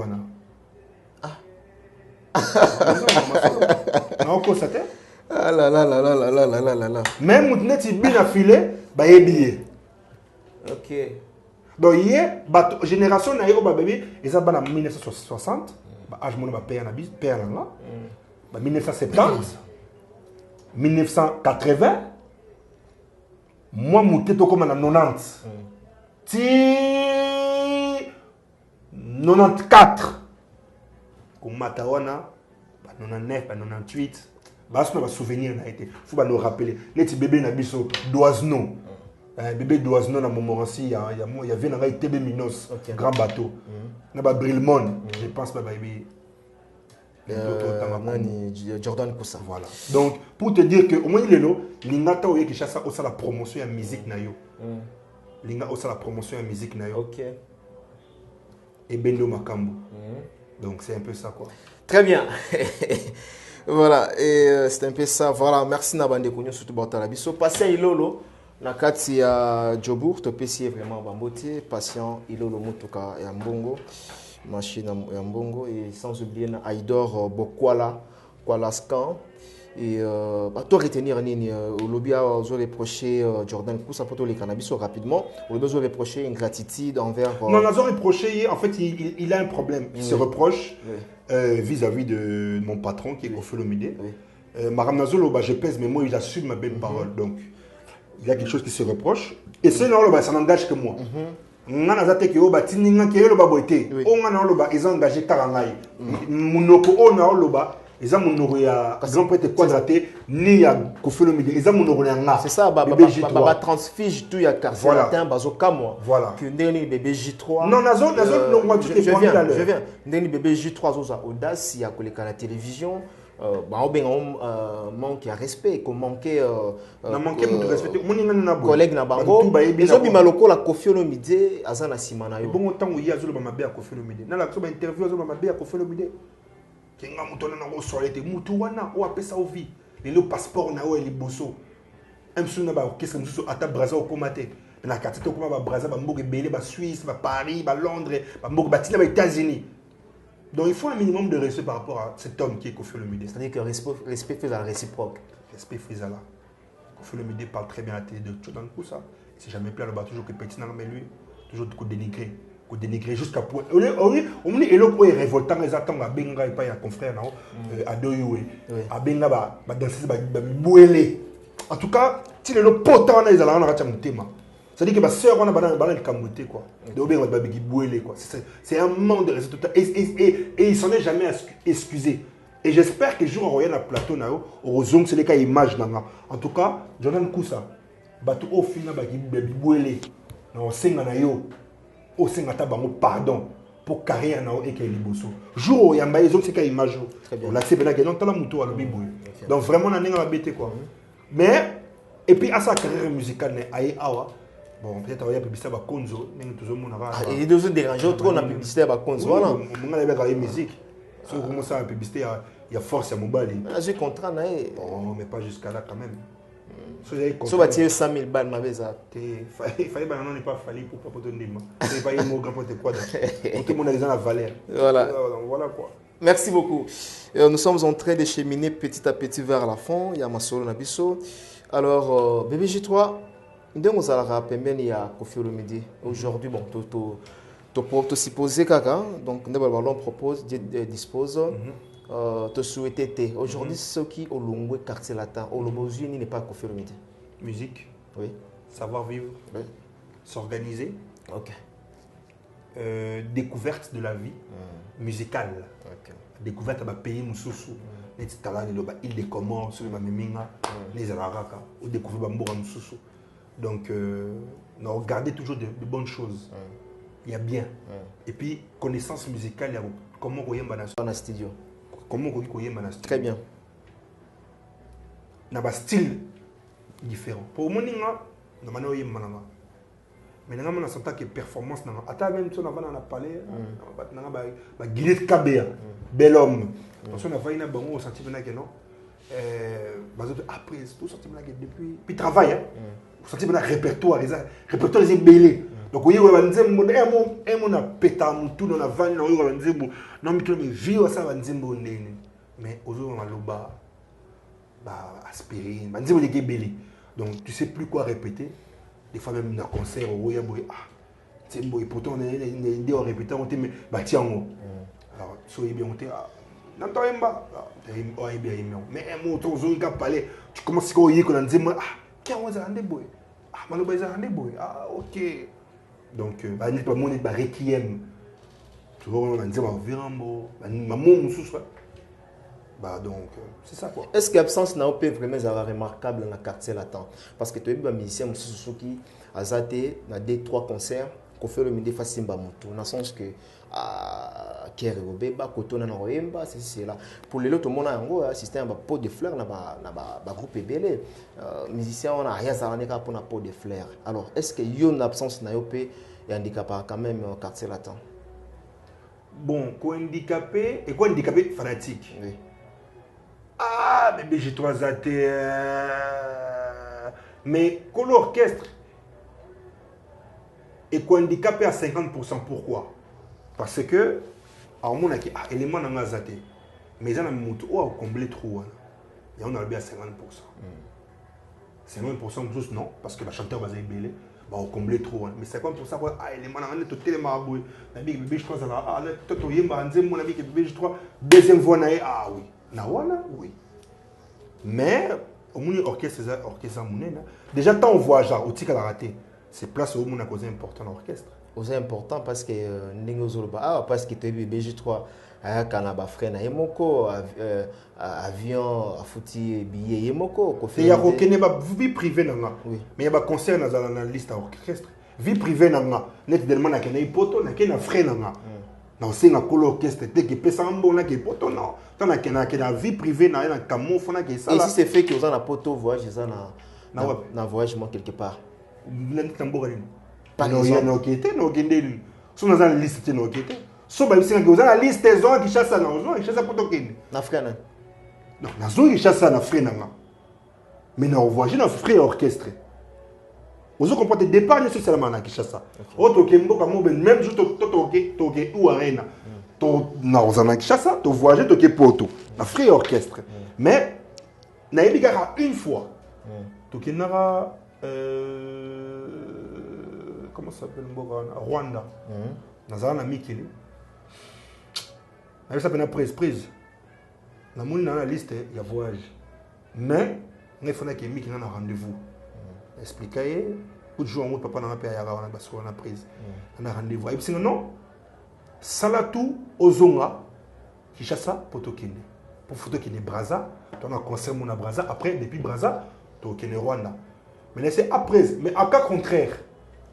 Speaker 2: Non, quoi ça t'est?
Speaker 1: Ah là là là là là là là là là.
Speaker 2: Même si nous sommes bien affilés, bah y billet.
Speaker 1: Ok.
Speaker 2: Donc hier, la génération n'a eu bébé, ils ont en 1960, bah âge mon père là, 1970, 1980. Moi, je suis comme en 90. 94. Comme Matawana, 99, 98. Je me souvenir. Il faut nous rappeler. Les petits bébés n'ont d'oiseau. Bébé d'oiseau dans mon moment aussi. Il y avait un TB Minos, grand bateau. Il y a Brilmon. Je pense que bébé.
Speaker 1: Jordan Kousa.
Speaker 2: Voilà. Donc, pour te dire que au moins il est là, l'ingata oye qui chasse aussi la promotion de la musique nayo. L'ingata aussi la promotion de la musique nayo.
Speaker 1: OK.
Speaker 2: Et Bendo Makambo. Donc c'est un peu ça quoi.
Speaker 1: Très bien. Voilà, et c'est un peu ça. Voilà, merci Nabande Kounyo surtout Bantalabi. So patient Ilolo nakati ya Jobour, to pesi vraiment bambote, patient Ilolo Mutuka ya Mbongo. Machine à Mbongo et sans oublier Aïdor Bokwala Kwalaskan et toi retenir nini au lobby a reproché Jordan Kousa pour tous les cannabis rapidement au lobby a reproché une gratitude envers
Speaker 2: non ils ont reproché en fait il a un problème il se reproche vis-à-vis de mon patron qui est Koffi Olomide Maram Nazolo je pèse mais moi il assume ma belle parole donc il y a quelque chose qui se reproche et c'est non ça n'engage que moi ngana zate ke oba tininga ke loba boité ongana loba ils ont engagé karangai munoko ona loba ils ont munoko ya grand prêtre quadraté ni ya Koffi Olomide ils ont munoko ya
Speaker 1: c'est ça ba transfige tout ya quartier latin bazo kamwa
Speaker 2: voilà
Speaker 1: que ndeni bébé J3
Speaker 2: non nazo non moi tout est pointé là
Speaker 1: je viens ndeni bébé J3 zoza audace ya koleka la télévision manque à respect comme manquer
Speaker 2: de respect
Speaker 1: collègue na bango ezo bima lokola Koffi Olomide azana simana yo
Speaker 2: bongo tango yi azolo ba mabe ya Koffi Olomide na la so ba interview azolo ba mabe ya Koffi Olomide kenga mutona na go solete mutu wana o apesa ovi le passeport na o liboso emsuna ba qu'est-ce que nous ata braza o komate na katito kuma ba braza ba mboke belé ba Suisse ba Paris ba Londres ba mboke ba tina ba États-Unis. Donc il faut un minimum de respect par rapport à cet homme qui est Koffi Olomide.
Speaker 1: C'est-à-dire que respect fait la réciproque.
Speaker 2: Respect fait ça là. Koffi Olomide parle très bien à la télé de Jordan Kousa. Si jamais plaît, il toujours que petit dans mais lui, toujours qu'on dénigrer jusqu'à point. On dit et l'autre est révoltant, les attendent à Benga et pas à confrère à Doyoué. À Benga ba danser ba bouélé. En tout cas, si le potent ils allaient en rater mon thème. C'est-à-dire que ma soeur, on a le camoté, quoi. C'est un manque de respect total. Et il s'en est jamais excusé. Et j'espère que jour on regarde le plateau, on rezoom c'est les cas images. En tout cas, Jordan Koussa, bateau au final, on sing na yo, on sing na bango pardon pour carrière na et qu'il bosso. Jour où il y a des c'est cas image. On accepte là que non t'as la moto à l'objet. Donc vraiment on a n'enga bête quoi. Mais et puis à sa carrière musicale né aïe awa. Bon peut-être on y a publicité à Konzo, mais toujours mon avant.
Speaker 1: Et deux autres dérangeants trop on a publicité à Konzo voilà.
Speaker 2: On a avec la musique. Si on commence à la publicité, il y a force à Mobali.
Speaker 1: J'ai contrat na
Speaker 2: oh mais pas jusqu'à là quand même.
Speaker 1: So va tirer 100 000 balles ma vez ça.
Speaker 2: Il fallait non n'est pas fallu pour pas donner moi. C'est pas un mot grand pour te quoi. Tout le monde a déjà la valeur.
Speaker 1: Voilà.
Speaker 2: Voilà quoi.
Speaker 1: Merci beaucoup. Nous sommes en train de cheminer petit à petit vers la fin. Il y a ma solo Nabiso. Alors bébé J3, nous allons rappeler il y a Koffi Olomide. Aujourd'hui bon tu supposé kaka donc nous allons propose dispose te souhaiter aujourd'hui ceux qui au Longwe quartier latin au Lobozui n'est pas Koffi Olomide.
Speaker 2: Musique.
Speaker 1: Oui.
Speaker 2: Savoir vivre.
Speaker 1: Oui.
Speaker 2: S'organiser.
Speaker 1: OK.
Speaker 2: Découverte de la vie musicale.
Speaker 1: OK.
Speaker 2: Découverte à pays mususu. Les talents de l'île des Comores, sur le Miminga, les Alaraka, ou découvrir Bamboura mususu. Donc regardez toujours de bonnes choses. Il y a bien. Et puis connaissance musicale, il y a comment on y
Speaker 1: studio.
Speaker 2: Comment on y a studio.
Speaker 1: Très bien.
Speaker 2: Il y a un style différent. Pour moi, on a un mananga. Mais on a senti que performance ata même si on a parlé on a Guillet Kabea bel homme parce qu'on a fait une bango senti que non après tout senti que depuis puis travail senti que répertoire les belé donc oui on nzembo on a péta tout dans la vanne on nzembo non mais tout mais vie ça va nzembo ndeni mais aujourd'hui on a loba aspirine nzembo les belé donc tu sais plus quoi répéter. Des fois même dans un concert, on y a et pourtant on est en répétant, on est bâti en haut. Alors, soyez bien, on est n'entends pas. Mais un mot, tu commences à dire qu'on a dit, qu'est-ce qu'on a dit, ok. Donc, il n'y a pas de requiem. Tu vois, on a dit, donc, c'est ça quoi.
Speaker 1: Est-ce que l'absence n'a pas vraiment remarquable dans le quartier latin? Parce que tu as des musiciens qui ont été dans 2-3 concerts qu'on fait le midi facile dans le sens que Kéré Obeba, Kotona Noemba, c'est là. Pour les autres, tout le monde a un assisté à un pot de fleurs dans le groupe Ebele. Musiciens, on a rien à pour un pot de fleurs. Alors, est-ce qu'il y a une absence n'a pas handicapé quand même au quartier latin?
Speaker 2: Bon, quoi handicapé et quoi handicapé fanatique.
Speaker 1: Oui.
Speaker 2: Ah, bébé, j'ai toi zaté. Mais que l'orchestre est quoi handicapé à 50%. Pourquoi? Parce que, alors, mon élément n'a pas zaté. Mais il y a un mouton qui a comblé trop. Il y a un albé à 50%. 50% juste non, parce que le chanteur va être on comblé trop. Mais 50% quoi, élément n'a pas tout tellement aboué. Bébé, je crois que ça va. Tout le monde, mon ami, bébé, je crois. Deuxième fois, oui. Oui. Mais au moins orchestre déjà tant on voyage au tic à la raté c'est place au monde à cause important l'orchestre
Speaker 1: c'est important parce que parce que tu es bébé J3 Kanaba frère na yemoko avion a fouti billet yemoko
Speaker 2: il y a aucune vie privée nanga mais il y a pas concert dans la liste orchestre vie privée nanga net tellement na kena ipoto na kena frère nanga na osenga kolo orchestre te ki pesa mbona ki poto non tant na kena vie privée na na kamo fona ki ça
Speaker 1: et si c'est fait que vous en a poto voyage ça na voyage moi quelque part
Speaker 2: n'en tambora ni
Speaker 1: par
Speaker 2: exemple no kete no kende so na liste no kete so ba bisinga que vous en liste zo ki chassa na zo ki chassa poto kende
Speaker 1: na frère
Speaker 2: non na zo ki chassa na frère nanga mais na voyage na frère orchestre. Vous comprenez d'épargne sur seulement na Kinshasa. Autre que mboka mo même jour toke ou arena. To na ozana Kinshasa, to voyager toke poto. Na free orchestre. Mais na ebigara une fois. Toke nara comment ça s'appelle mboka Rwanda. Na zana Mikili. Na ça s'appelle prise. Na moni na liste ya voyage. Mais il faut que Mikili na rendez-vous. Expliquer coup de jour, papa n'a pas on a prise. On a rendez-vous. Et puis non, Salatu Ozonga, qui chasse pour Tokine. Pour photo qui est Braza, on a concert mon Braza. Après, depuis Braza, Tokine Rwanda. Mais c'est après. Mais à cas contraire,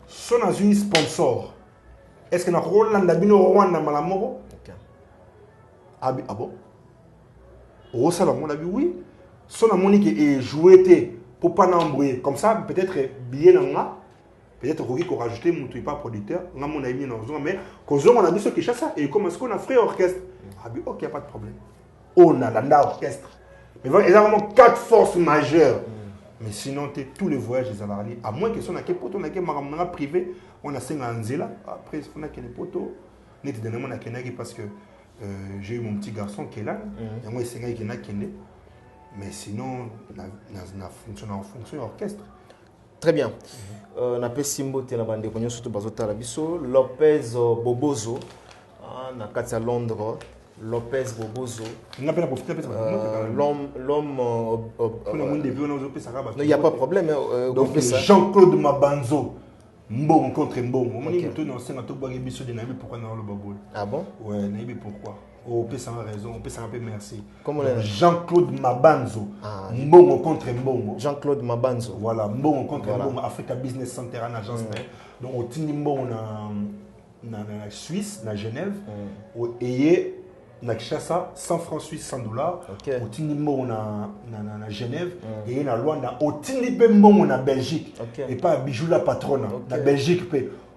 Speaker 2: si on a un sponsor, est-ce que na Rwanda Rwanda malamoro? Ah bon? Au salon, on a vu oui. Si on a monique et joué pour pas n'embrouiller. Comme ça, peut-être bien en peut-être qu'on a rajouté mon pas producteur, on a mon ami dans zone, mais qu'on a dit ce qui chasse ça et comment est-ce qu'on a fait orchestre? Ah bien, ok, pas de problème. On a l'anda orchestre. Mais il y a vraiment 4 forces majeures. Mais sinon, tous les voyages, ils ont allé. À moins que si on a des potos, on a des maramana privé, on a 5 ans là. Après, on a des potos. On a des parce que j'ai eu mon petit garçon qui est là. Et moi, c'est un qui est là. Mais sinon, on a fonctionné en fonction de l'orchestre.
Speaker 1: Très bien. On a fait Simbo, on a bandé, surtout Bazota Labiso, Lopez Bobozo, on a Katia Londres, Lopez Bobozo.
Speaker 2: On a profité de
Speaker 1: l'homme. Il n'y a pas de problème.
Speaker 2: Donc, Jean-Claude Mabanzo, Mbon contre Mbon. On a dit que nous sommes pourquoi nous avons le babou.
Speaker 1: Ah bon?
Speaker 2: Oui, pourquoi? On peut sans raison, on peut sans peu merci.
Speaker 1: Comment
Speaker 2: Jean-Claude Mabanzo, Mbongo contre Mbongo.
Speaker 1: Jean-Claude Mabanzo.
Speaker 2: Voilà, Mbongo contre Mbongo, Africa Business Center en agence. Donc, au Tini Mbongo na Suisse, na Genève, et na Kinshasa, 100 francs suisses, 100 dollars. Au Tini Mbongo na Genève, et na Luanda, au Tini Mbongo na Belgique, et pas à Bijou la patronne, na Belgique.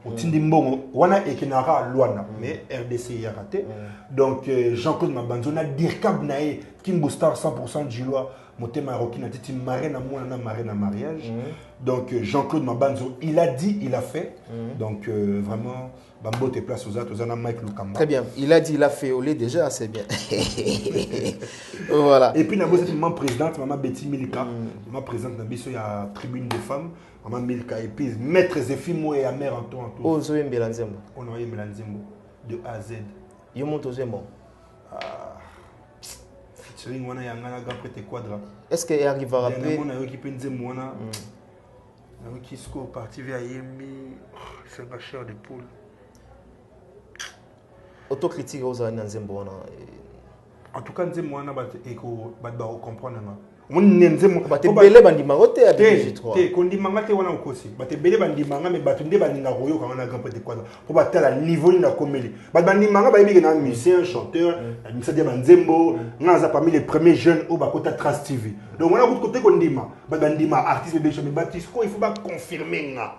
Speaker 2: Au Tindi Mbongo, wana ekenara Luanda, mais RDC y a raté. Donc Jean-Claude Mabanzo na dirkab nae Kimbo Star 100% Gilois, motema marocain na titi marraine na marraine à mariage. Donc Jean-Claude Mabanzo, il a dit, il a fait. Donc vraiment Bambo te place aux autres, aux Mike Lukamba.
Speaker 1: Très bien, il a dit, il a fait au lait déjà, c'est bien. Voilà.
Speaker 2: Et puis Nabo c'est maman présidente, maman Betty Milika, maman présidente Nabiso, il y a tribune des femmes. Maman Milka et puis maître Zefimo et Amer en tout.
Speaker 1: Oh, Zoé Mbelanzembo.
Speaker 2: On a eu Mbelanzembo de A à Z.
Speaker 1: Yo monte Zembo.
Speaker 2: Featuring wana yangana grand prêtre quadra.
Speaker 1: Est-ce qu'il arrive à rappeler?
Speaker 2: On a eu qui peut Nzembo wana. On a eu qui score parti vers Yemi. C'est un chair de poule.
Speaker 1: Autocritique aux années Nzembo wana.
Speaker 2: En tout cas Nzembo wana bat eko bat ba comprendre nga.
Speaker 1: On te belé bandimarote à BG3.
Speaker 2: Kondimanga te wana ukosi. Bate belé bandimanga mais batunde baninga royo quand on a grand prêtre quadra. Pour battre la niveau ni la comédie. Bat bandimanga ba yebi na musicien, chanteur, musicien de Nzembo, ngaza parmi les premiers jeunes au bakota Trans TV. Donc on a beaucoup côté kondima. Bat bandima artiste de mais Baptiste il faut pas confirmer nga.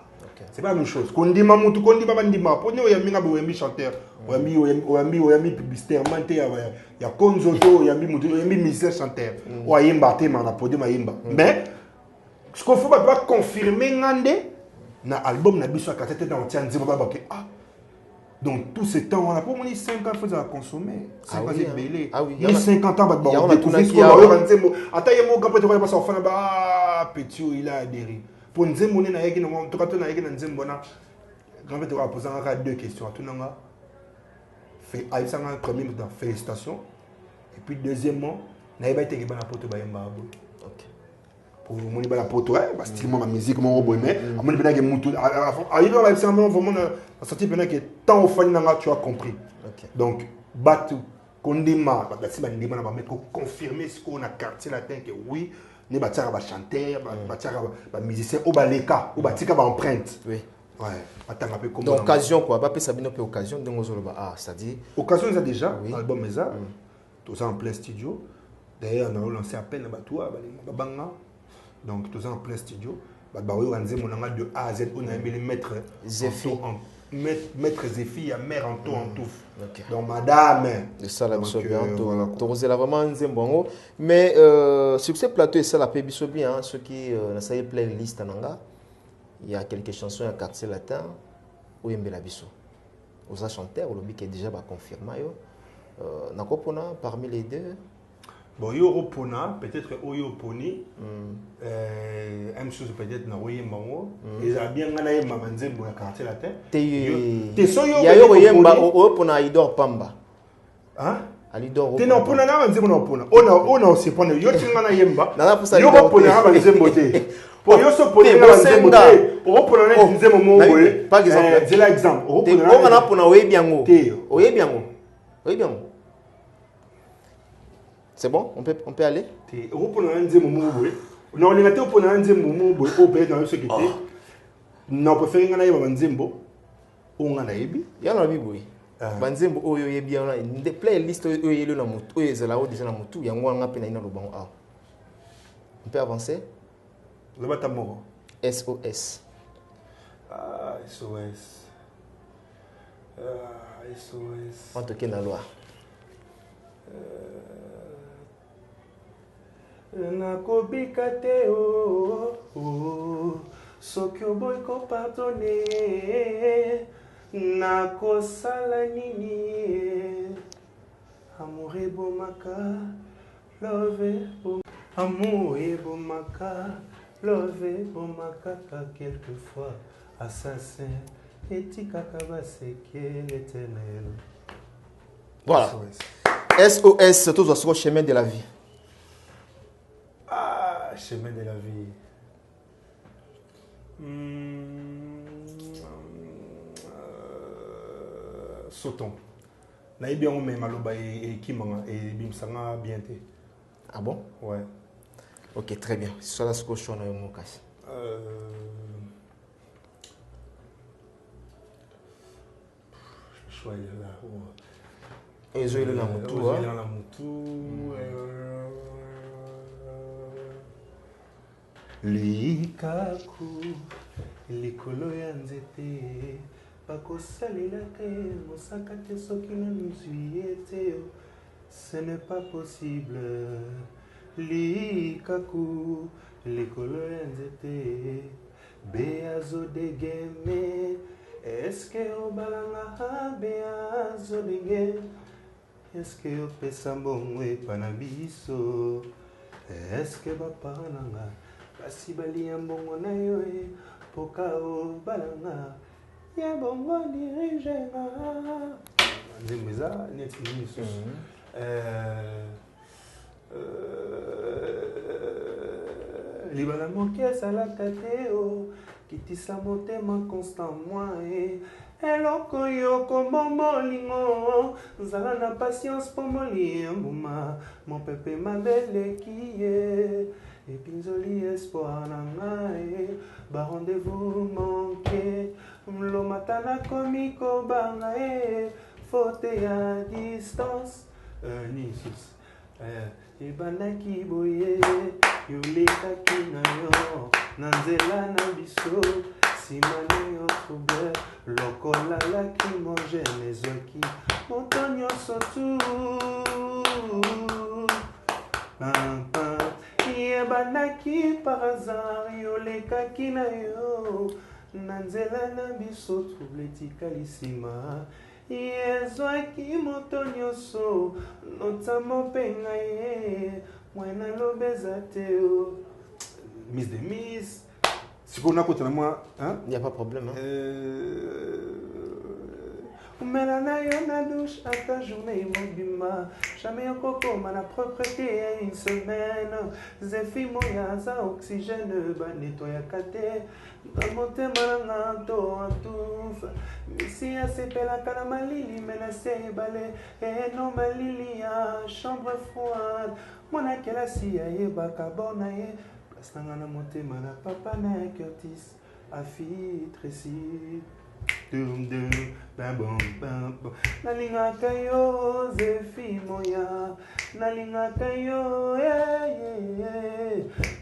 Speaker 2: C'est pas la même chose. Kondima mutu kondima bandima. Pone oyambinga bo yambi chanteur. Oyambi publicitaire mante ya konzoto oyambi mutu oyambi musicien chanteur. Oyimba te na podium ayimba. Mais ce qu'il faut pas confirmer ngande na album na biso ka tete na on tient Nzembo ba ke donc tout ce temps on a pour 5 ans faut à consommer. 5 ans c'est belé. Il y a 50 ans ba on découvrir ce qu'on a Nzembo. Ata yemo grand peut pas ça enfin ba petit il a adhéré. Pour Nzembo na yeki na en tout cas na yeki na Nzembo na grand peut va poser encore 2 questions à tout nanga. Fait Aïssa na premier félicitations et puis deuxièmement na yeba te ke bana poto ba yemba abo. Pour mon la poto bah style ma musique mon robot mais mon bena ke mutu il va la vraiment sortir bena que tant au fan nanga tu as compris. Donc batu kondima ba si ba ndima na ba mettre confirmer ce qu'on a quartier latin que oui ne ba tsara ba chanteur ba tsara ba musicien au ba leka au ba tika ba empreinte. Oui. Ouais, attends un peu comment.
Speaker 1: Donc occasion quoi, ba pesa bino pe occasion de ngozolo ba c'est-à-dire
Speaker 2: occasion ça déjà album ça tout ça en plein studio. D'ailleurs on a lancé appel na batua ba banga. Donc tout ça en plein studio. Bah oui, on a de A à Z, on a aimé les maîtres Zéfi, maître Zéfi, à mère en tout en tout. Donc madame.
Speaker 1: C'est ça la biso bien. Donc c'est vraiment Nzembo. Mais sur ce plateau, c'est la biso bien. Ceux qui na ça y playlist nanga. Il y a quelques chansons à quartier latin où il y a la biso. Aux chanteurs, le qui est déjà confirmé. Nakopona parmi les deux.
Speaker 2: Bon, yo pona peut-être oyo poni même chose peut-être na oye mango ils a bien ngana yemba Nzembo ya quartier latin
Speaker 1: te so yo ya yo yemba o pona Idor Pamba
Speaker 2: hein
Speaker 1: Alidor.
Speaker 2: T'es non pour na nzembo na pona. On se pona yo tinga na yemba.
Speaker 1: Na pour ça.
Speaker 2: Yo ko pona ba nzembo te. Pour yo so pona na nzembo te. O pona na nzembo mo boye.
Speaker 1: Par exemple,
Speaker 2: c'est l'exemple.
Speaker 1: O pona na pona oyebiango. Oyebiango. Oyebiango. C'est bon? On peut aller?
Speaker 2: Te o pona na nzembo mo boye. Non, on est pour na nzembo mo boye o pe dans ce qui était. Non, préféré ngana yeba nzembo. O ngana yebi.
Speaker 1: Ya na biboye. Banzembo oyo yebi ona de playlist oyo yelo na mutu oyo ezala o déjà na mutu yango nga pe na ina lobango a. On peut avancer?
Speaker 2: Le bata moko.
Speaker 1: SOS.
Speaker 2: Ah, SOS. SOS.
Speaker 1: On toque na loi.
Speaker 2: Nakobika te soki oboyi kopardonne nakosala nini amour ebomaka love amour ebomaka love ebomaka quelquefois assassin etikaka baseke l'éternel.
Speaker 1: Voilà. SOS, tout sur le chemin de la vie.
Speaker 2: Ah, chemin de la vie. Sautons. Naï bien on met maloba et kimanga et bimsanga bien té.
Speaker 1: Ah bon?
Speaker 2: Ouais.
Speaker 1: Ok, très bien. C'est ça la scoche on a eu mon cas.
Speaker 2: Choix là.
Speaker 1: Et je le na mutu.
Speaker 2: Dans la mutu. Likaku likolo ya nzete bakosalelaka ye mosaka te soki nanuzwi ye te ce n'est pas possible. Likaku likolo ya nzete beazodegeme eske obalanga beazodege eske opesa mbongo epa na biso eske bapara nanga basi balia mbongo na yo poka obalanga ya bongo dirigenga nzembo eza neti misusu libala moke esalaka te kitisa motema constant moi eloko yo kombo molingo nzala na patience mpo molie mbuma mopepe mabeleki ye epinzoli espoir na ngai barendez-vous manke mlomata nakomi kobanga faute ya distance nisus ebandaki boye yolekaki na yo na nzela na biso nsima na yo trouble lokola lacrymogène ezwaki moto nyonso tu yebandaki par hasard yolekaki na yo na nzela na biso trouble etikali nsima ezwaki moto nyonso notamo mpe ngai mwena lobeza te mise de mise sikoyo nakotana mwa
Speaker 1: il n'y a pas de problème
Speaker 2: umela na yo na douche ata journée mobima jamais okokoma na propreté ya une semaine zefi moya aza oxygène banetoyaka te bamotema nanga nto atufa misi asepelaka na malili menase ebale eno malili ya chambre froide mwana kelasi ayebaka bona ye place nanga na motema na papa na ya Curtis afi Tracy dum dum bam bam bam nalingaka yo zefi moya nalingaka yo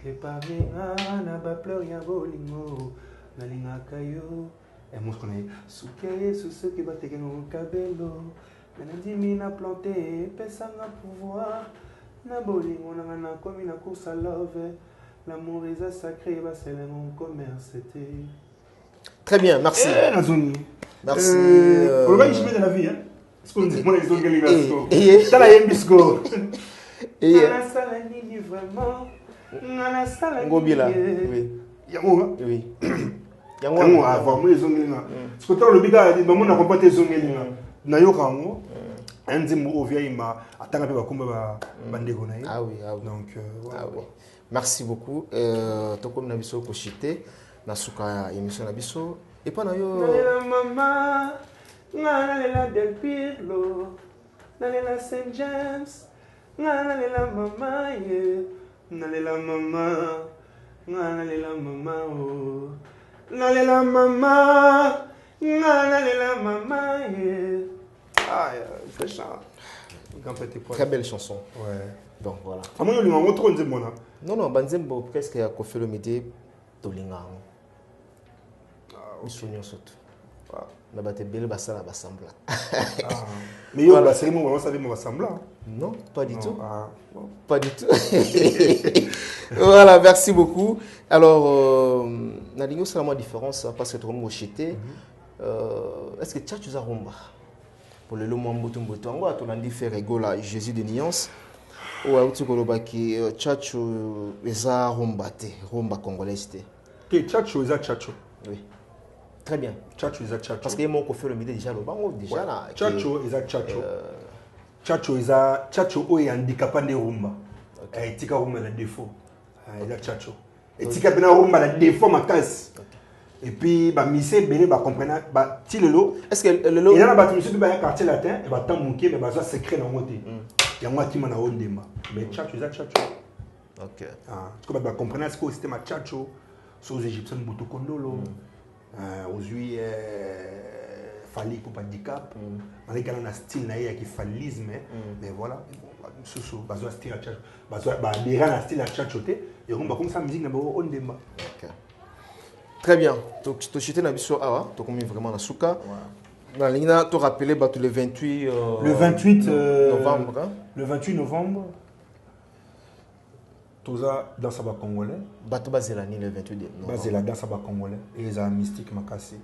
Speaker 2: eparinga na bapleur ya bolingo nalingaka yo emoskone suki ya yesu soki batekengo kabelo menandimi na plante epesanga pouvoir na bolingo nanga nakomi na course à love l'amour eza sacré baselengo commerce te.
Speaker 1: Très bien, merci. Merci.
Speaker 2: On va y jouer de la vie, hein. Est-ce qu'on dit moi les autres gars ça la yembisco. Et ça la nini vraiment. Na ça la
Speaker 1: Ngobila. Oui.
Speaker 2: Yango.
Speaker 1: Oui.
Speaker 2: Yango avant moi les autres gars. Ce que toi le biga dit maman na comporté zongelinga. Na yo kango. un zimbo au vieil ma attends peu bakumba bandego na.
Speaker 1: Ah oui, ah oui.
Speaker 2: Donc voilà.
Speaker 1: Ah oui. Merci beaucoup. To comme na biso ko chité na suka émission na biso et pas na yo
Speaker 2: Mama la del Pirlo la Saint James la mama ye la mama oh la mama ye. Ah c'est ça.
Speaker 1: très belle chanson.
Speaker 2: Ouais.
Speaker 1: Donc voilà.
Speaker 2: Comment on lui m'a trop nzembo na?
Speaker 1: Non, banzembo presque ya ko fait le midi tolinga. Missionio surtout. Na bate belle basala basambla.
Speaker 2: Mais yo ba c'est moi ça veut basambla.
Speaker 1: Non, pas du tout.
Speaker 2: Ah, bon.
Speaker 1: Pas du tout. Voilà, merci beaucoup. Alors, na lingo c'est la différence parce que tout le monde chité. Est-ce que tu as rumba pour le lomo mboto mboto ngo atolandi faire rigola Jésus de nuance ou auti koloba ki chacho eza rumba te rumba congolaise te.
Speaker 2: Que chacho eza chacho.
Speaker 1: Oui. Très bien.
Speaker 2: Chacho eza chacho.
Speaker 1: Parce que mon ko fait le midi déjà le bango déjà là.
Speaker 2: Chacho eza chacho. Chacho eza chacho o handicapé de rumba. Et tika rumba la défaut. Eza chacho. Et tika bena rumba la défaut makasi. Et puis ba misé belé ba comprendre ba tilelo.
Speaker 1: Est-ce que le lo
Speaker 2: il y a ba monsieur ba quartier latin et ba tant monké mais ba ça secret na moté. Ya moi qui mana ondema. Mais chacho eza chacho.
Speaker 1: OK.
Speaker 2: Ah, tu peux ba comprendre ce que c'était ma chacho sur les égyptiens Boto Kondolo. Aux huit Fali pour handicap. Malgré qu'il y a un style naïe qui fallisme mais voilà. Sous bazo style à chacho. Bazo ba les gens style à chachoté et on va comme ça musique na ba ondema.
Speaker 1: OK. Très bien. Tu chité na biso awa, tu commis vraiment na suka. Na lingna to rappeler ba le 28
Speaker 2: le 28
Speaker 1: novembre. Hein?
Speaker 2: Le 28 novembre Toza dans Saba congolais.
Speaker 1: Bato bazelani le 28 novembre.
Speaker 2: Bazela dans Saba congolais et les mystique makasi.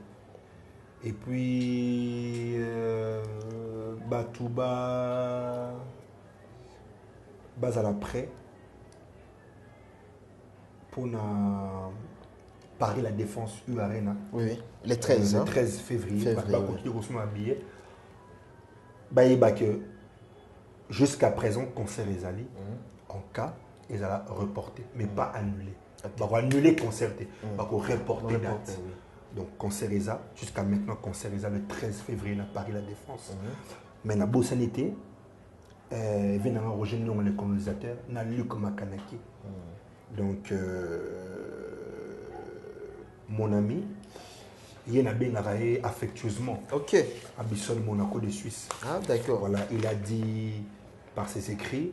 Speaker 2: Et puis Batouba Bazala prêt pour na Paris la Défense U Arena.
Speaker 1: Oui, le 13.
Speaker 2: Le 13 février. Jusqu'à présent, concert Ezali, en cas, ils allaient reporter, mais pas annuler. Ils vont annuler concert, ils vont reporter date. Donc, concert Eza, jusqu'à maintenant, concert Eza le 13 février à Paris la Défense. Mais dans la sanité, il vient rejoindre les colonisateurs, dans Luc Makanaki. Donc, mon ami, il a bien affectueusement.
Speaker 1: OK.
Speaker 2: Abisson Monaco de Suisse.
Speaker 1: Ah, d'accord.
Speaker 2: Voilà, il a dit par ses écrits.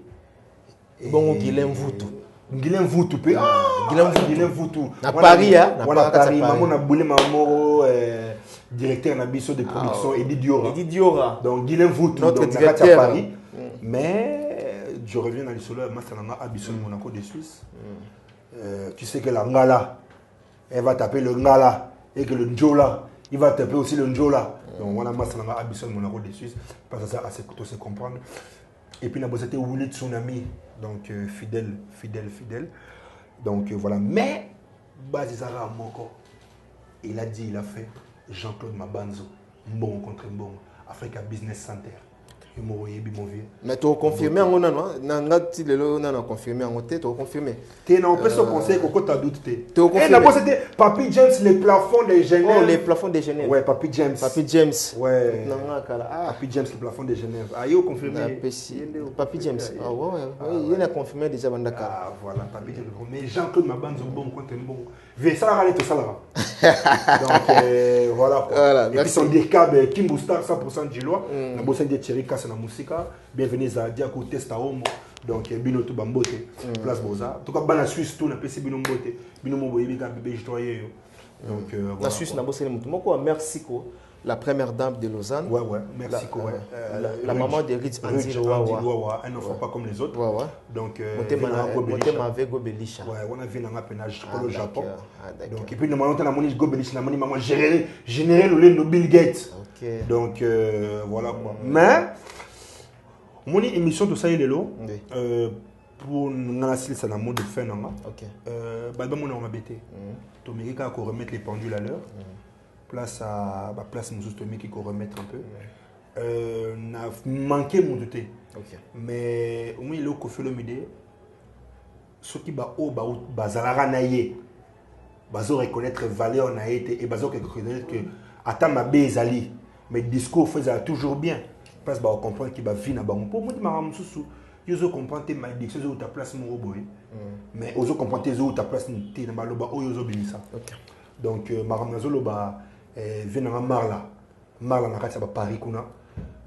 Speaker 1: Bon, Guilhem Voutou.
Speaker 2: Guilhem Voutou. Guilhem Voutou.
Speaker 1: À Paris, hein?
Speaker 2: À Paris. Maman a boulé maman directeur Nabiso de production, Edith Diora.
Speaker 1: Edith Diora.
Speaker 2: Donc, Guilhem Voutou.
Speaker 1: Notre
Speaker 2: donc,
Speaker 1: directeur.
Speaker 2: À Paris. Mais, je reviens dans l'histoire, Massalanga Abisson Monaco de Suisse. Tu sais que la Ngala, elle va taper le Ngala. Et que le Njola, il va taper aussi le Njola. Donc voilà, moi, c'est Abisson Monaco des Suisses. Parce que ça, assez plutôt se comprendre. Et puis, c'était Willy Tsunami. Donc, fidèle. Donc, voilà. Mais, Bazizara Moko, il a dit, il a fait Jean-Claude Mabanzo, Mbongo contre Mbongo, Africa Business Center.
Speaker 1: Mais tu as confirmé en non, on a confirmé en tu as confirmé.
Speaker 2: Tu n'as pas ce conseil que tu as douté.
Speaker 1: Tu as confirmé.
Speaker 2: Et d'abord c'était Papy James, les plafonds des Genève.
Speaker 1: Oh, les plafonds des Genève.
Speaker 2: Ouais, Papy James.
Speaker 1: Papy James.
Speaker 2: Ouais.
Speaker 1: Ah.
Speaker 2: Papy James, les plafonds des Genève. Ah, il a confirmé.
Speaker 1: Papy James. Ah ouais. Il a confirmé déjà Bandaka.
Speaker 2: Ah voilà, Papy James. Mais Jean-Claude Mabanzo bon contre bon. Ça va tout ça là. Donc voilà.
Speaker 1: Voilà.
Speaker 2: Et puis son décab Kimbo Star 100% du loi. Na bossa de Thierry Kassa na musica. Bienvenue à Diako Testa Homo. Donc bino to bambote. Place Boza. En tout cas bana Suisse tout na PC bino mbote. Bino mo boyebi ka bébé joyeux. Donc voilà.
Speaker 1: La Suisse na bossa le mutu moko merci ko. La première dame de Lausanne.
Speaker 2: Ouais, merci.
Speaker 1: La maman de Ritz Andy Wawa.
Speaker 2: Elle ne fait pas comme les autres.
Speaker 1: Ouais. Donc, on avait Gobelisha.
Speaker 2: Ouais, on a vu dans un pénage au Japon. Donc, et puis, nous avons moni Gobelisha, nous avons généré le Bill Gates. Donc, voilà quoi. Mais, mon émission, tout ça, il est là. Pour nous lancer ça dans le mode de fin. Ok. On a bêté. Tu as remettre les pendules à l'heure. Place à place nous qui remettre un peu n'a manqué mon doute.
Speaker 1: Ok.
Speaker 2: Mais au moins il est au Koffi Olomide. Ce qui va au Bazalara naïe. Bazo reconnaître valeur na été et bazo reconnaître que attends ma bezali. Mais discours faisait toujours bien. Parce que on comprend qu'il va vivre na bango. Pour moi maram susu. Yo comprend tes malédictions où ta place mon robot. Mais ozo comprend tes où ta place n'était na baloba o yo bimisa. OK. Donc maram nazolo ba venera marla. Marla na kati ba Paris kuna.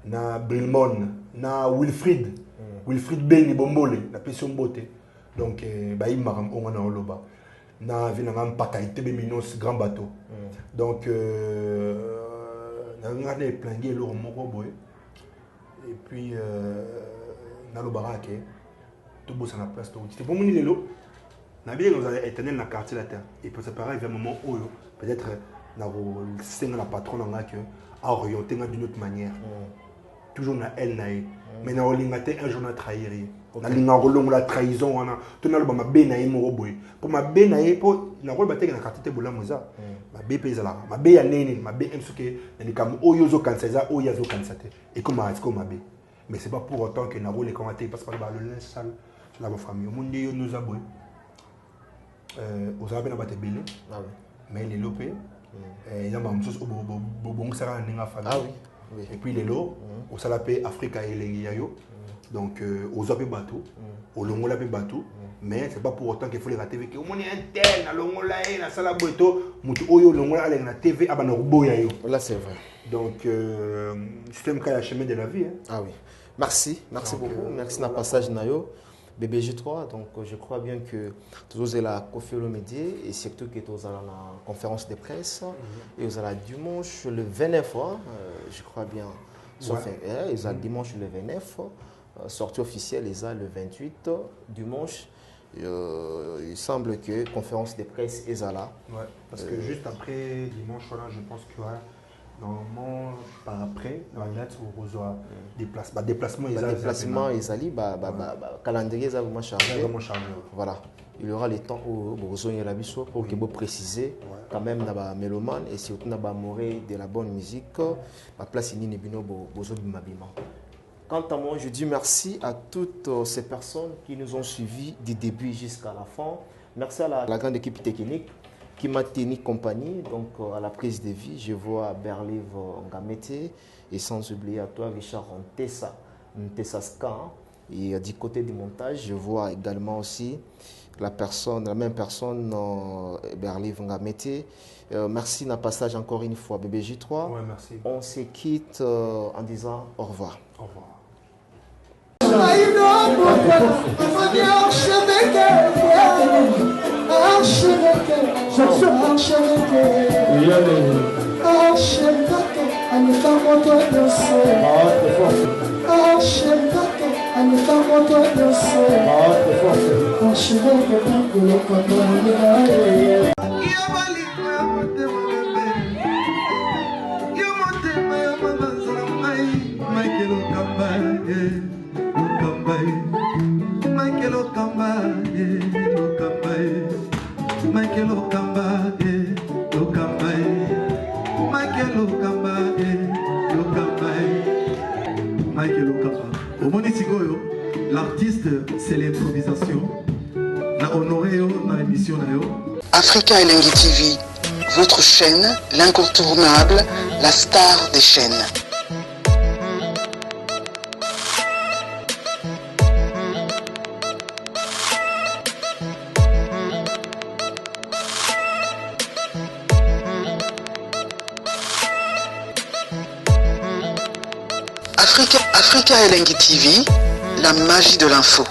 Speaker 2: Na Brilmon, na Wilfried. Wilfried Beni Bombole, na Pession Bote. Donc ba il maram on na oloba. Na venera mpaka itebe minos grand bateau. Donc na ngane planguer le moko boy. Et puis na lo barake tout bossa na place tout. C'était pour mon lelo. Na bien nous allons éternel na quartier la terre. Et puis c'est pareil vers un moment où peut-être na senga la patronne nga que a orienté d'une autre manière. Toujours na elle nae. Mais na olingate un jour na trahir. Na linga rolong la trahison wana. To na lo ba mabe na mo boy. Pour mabe na po na rol bateke na quartier te bola moza. Mabe pezala. Mabe ya nene, mabe emsuke na likam oyo zo kanseza oyo zo kansate. Et comme est-ce qu'on mabe. Mais c'est pas pour autant que na rôle est commenté parce que le linge sale sur la famille. Au monde nous a boy. Aux arabes na bate belé. Ah oui. Mais les lopé. Il y a même chose au bon ça na ninga famille. Ah oui. Oui. Et puis les lots au salapé Africa et les yayo. Donc aux arabes bateau, au longola pe bateau. Mais c'est pas pour autant qu'il faut les rater avec au monde interne na longola et na sala boito mutu oyo longola avec na TV abana rubo yayo. Là c'est vrai. Donc système ka chemin de la vie hein. Ah oui. Merci beaucoup. Merci de passage Nayo. BBG3, donc je crois bien que tous avez la Koffi Olomide et surtout que tous avez la conférence de presse et vous avez la dimanche le 29, je crois bien, sauf ils ont dimanche le 29, sortie officielle ils ont le 28, dimanche. Il semble que conférence de presse est là. Ouais, parce que juste après dimanche, voilà, je pense qu'il y aura normalement par après dans la date où vous aurez déplacement calendrier vraiment chargé. Voilà, il y aura le temps où vous aurez la biso pour que vous précisez quand même dans mélomane et surtout dans moré de la bonne musique la place ni nebino bozo bimabima. Quant à moi, je dis merci à toutes ces personnes qui nous ont suivis du début jusqu'à la fin. Merci à la grande équipe technique qui m'a tenu compagnie, donc à la prise de vie. Je vois Berliv Ngamete et sans oublier à toi Richard Ntessaska. Et du côté du montage, je vois également aussi la même personne, Berliv Ngamete. Merci d'un passage encore une fois, BBJ3. Ouais, merci. On se quitte en disant au revoir. Au revoir.
Speaker 3: L'artiste, c'est l'improvisation. La honoré dans l'émission.
Speaker 4: Africa Elengi TV, votre chaîne, l'incontournable, la star des chaînes. Africa Elengi TV, la magie de l'info.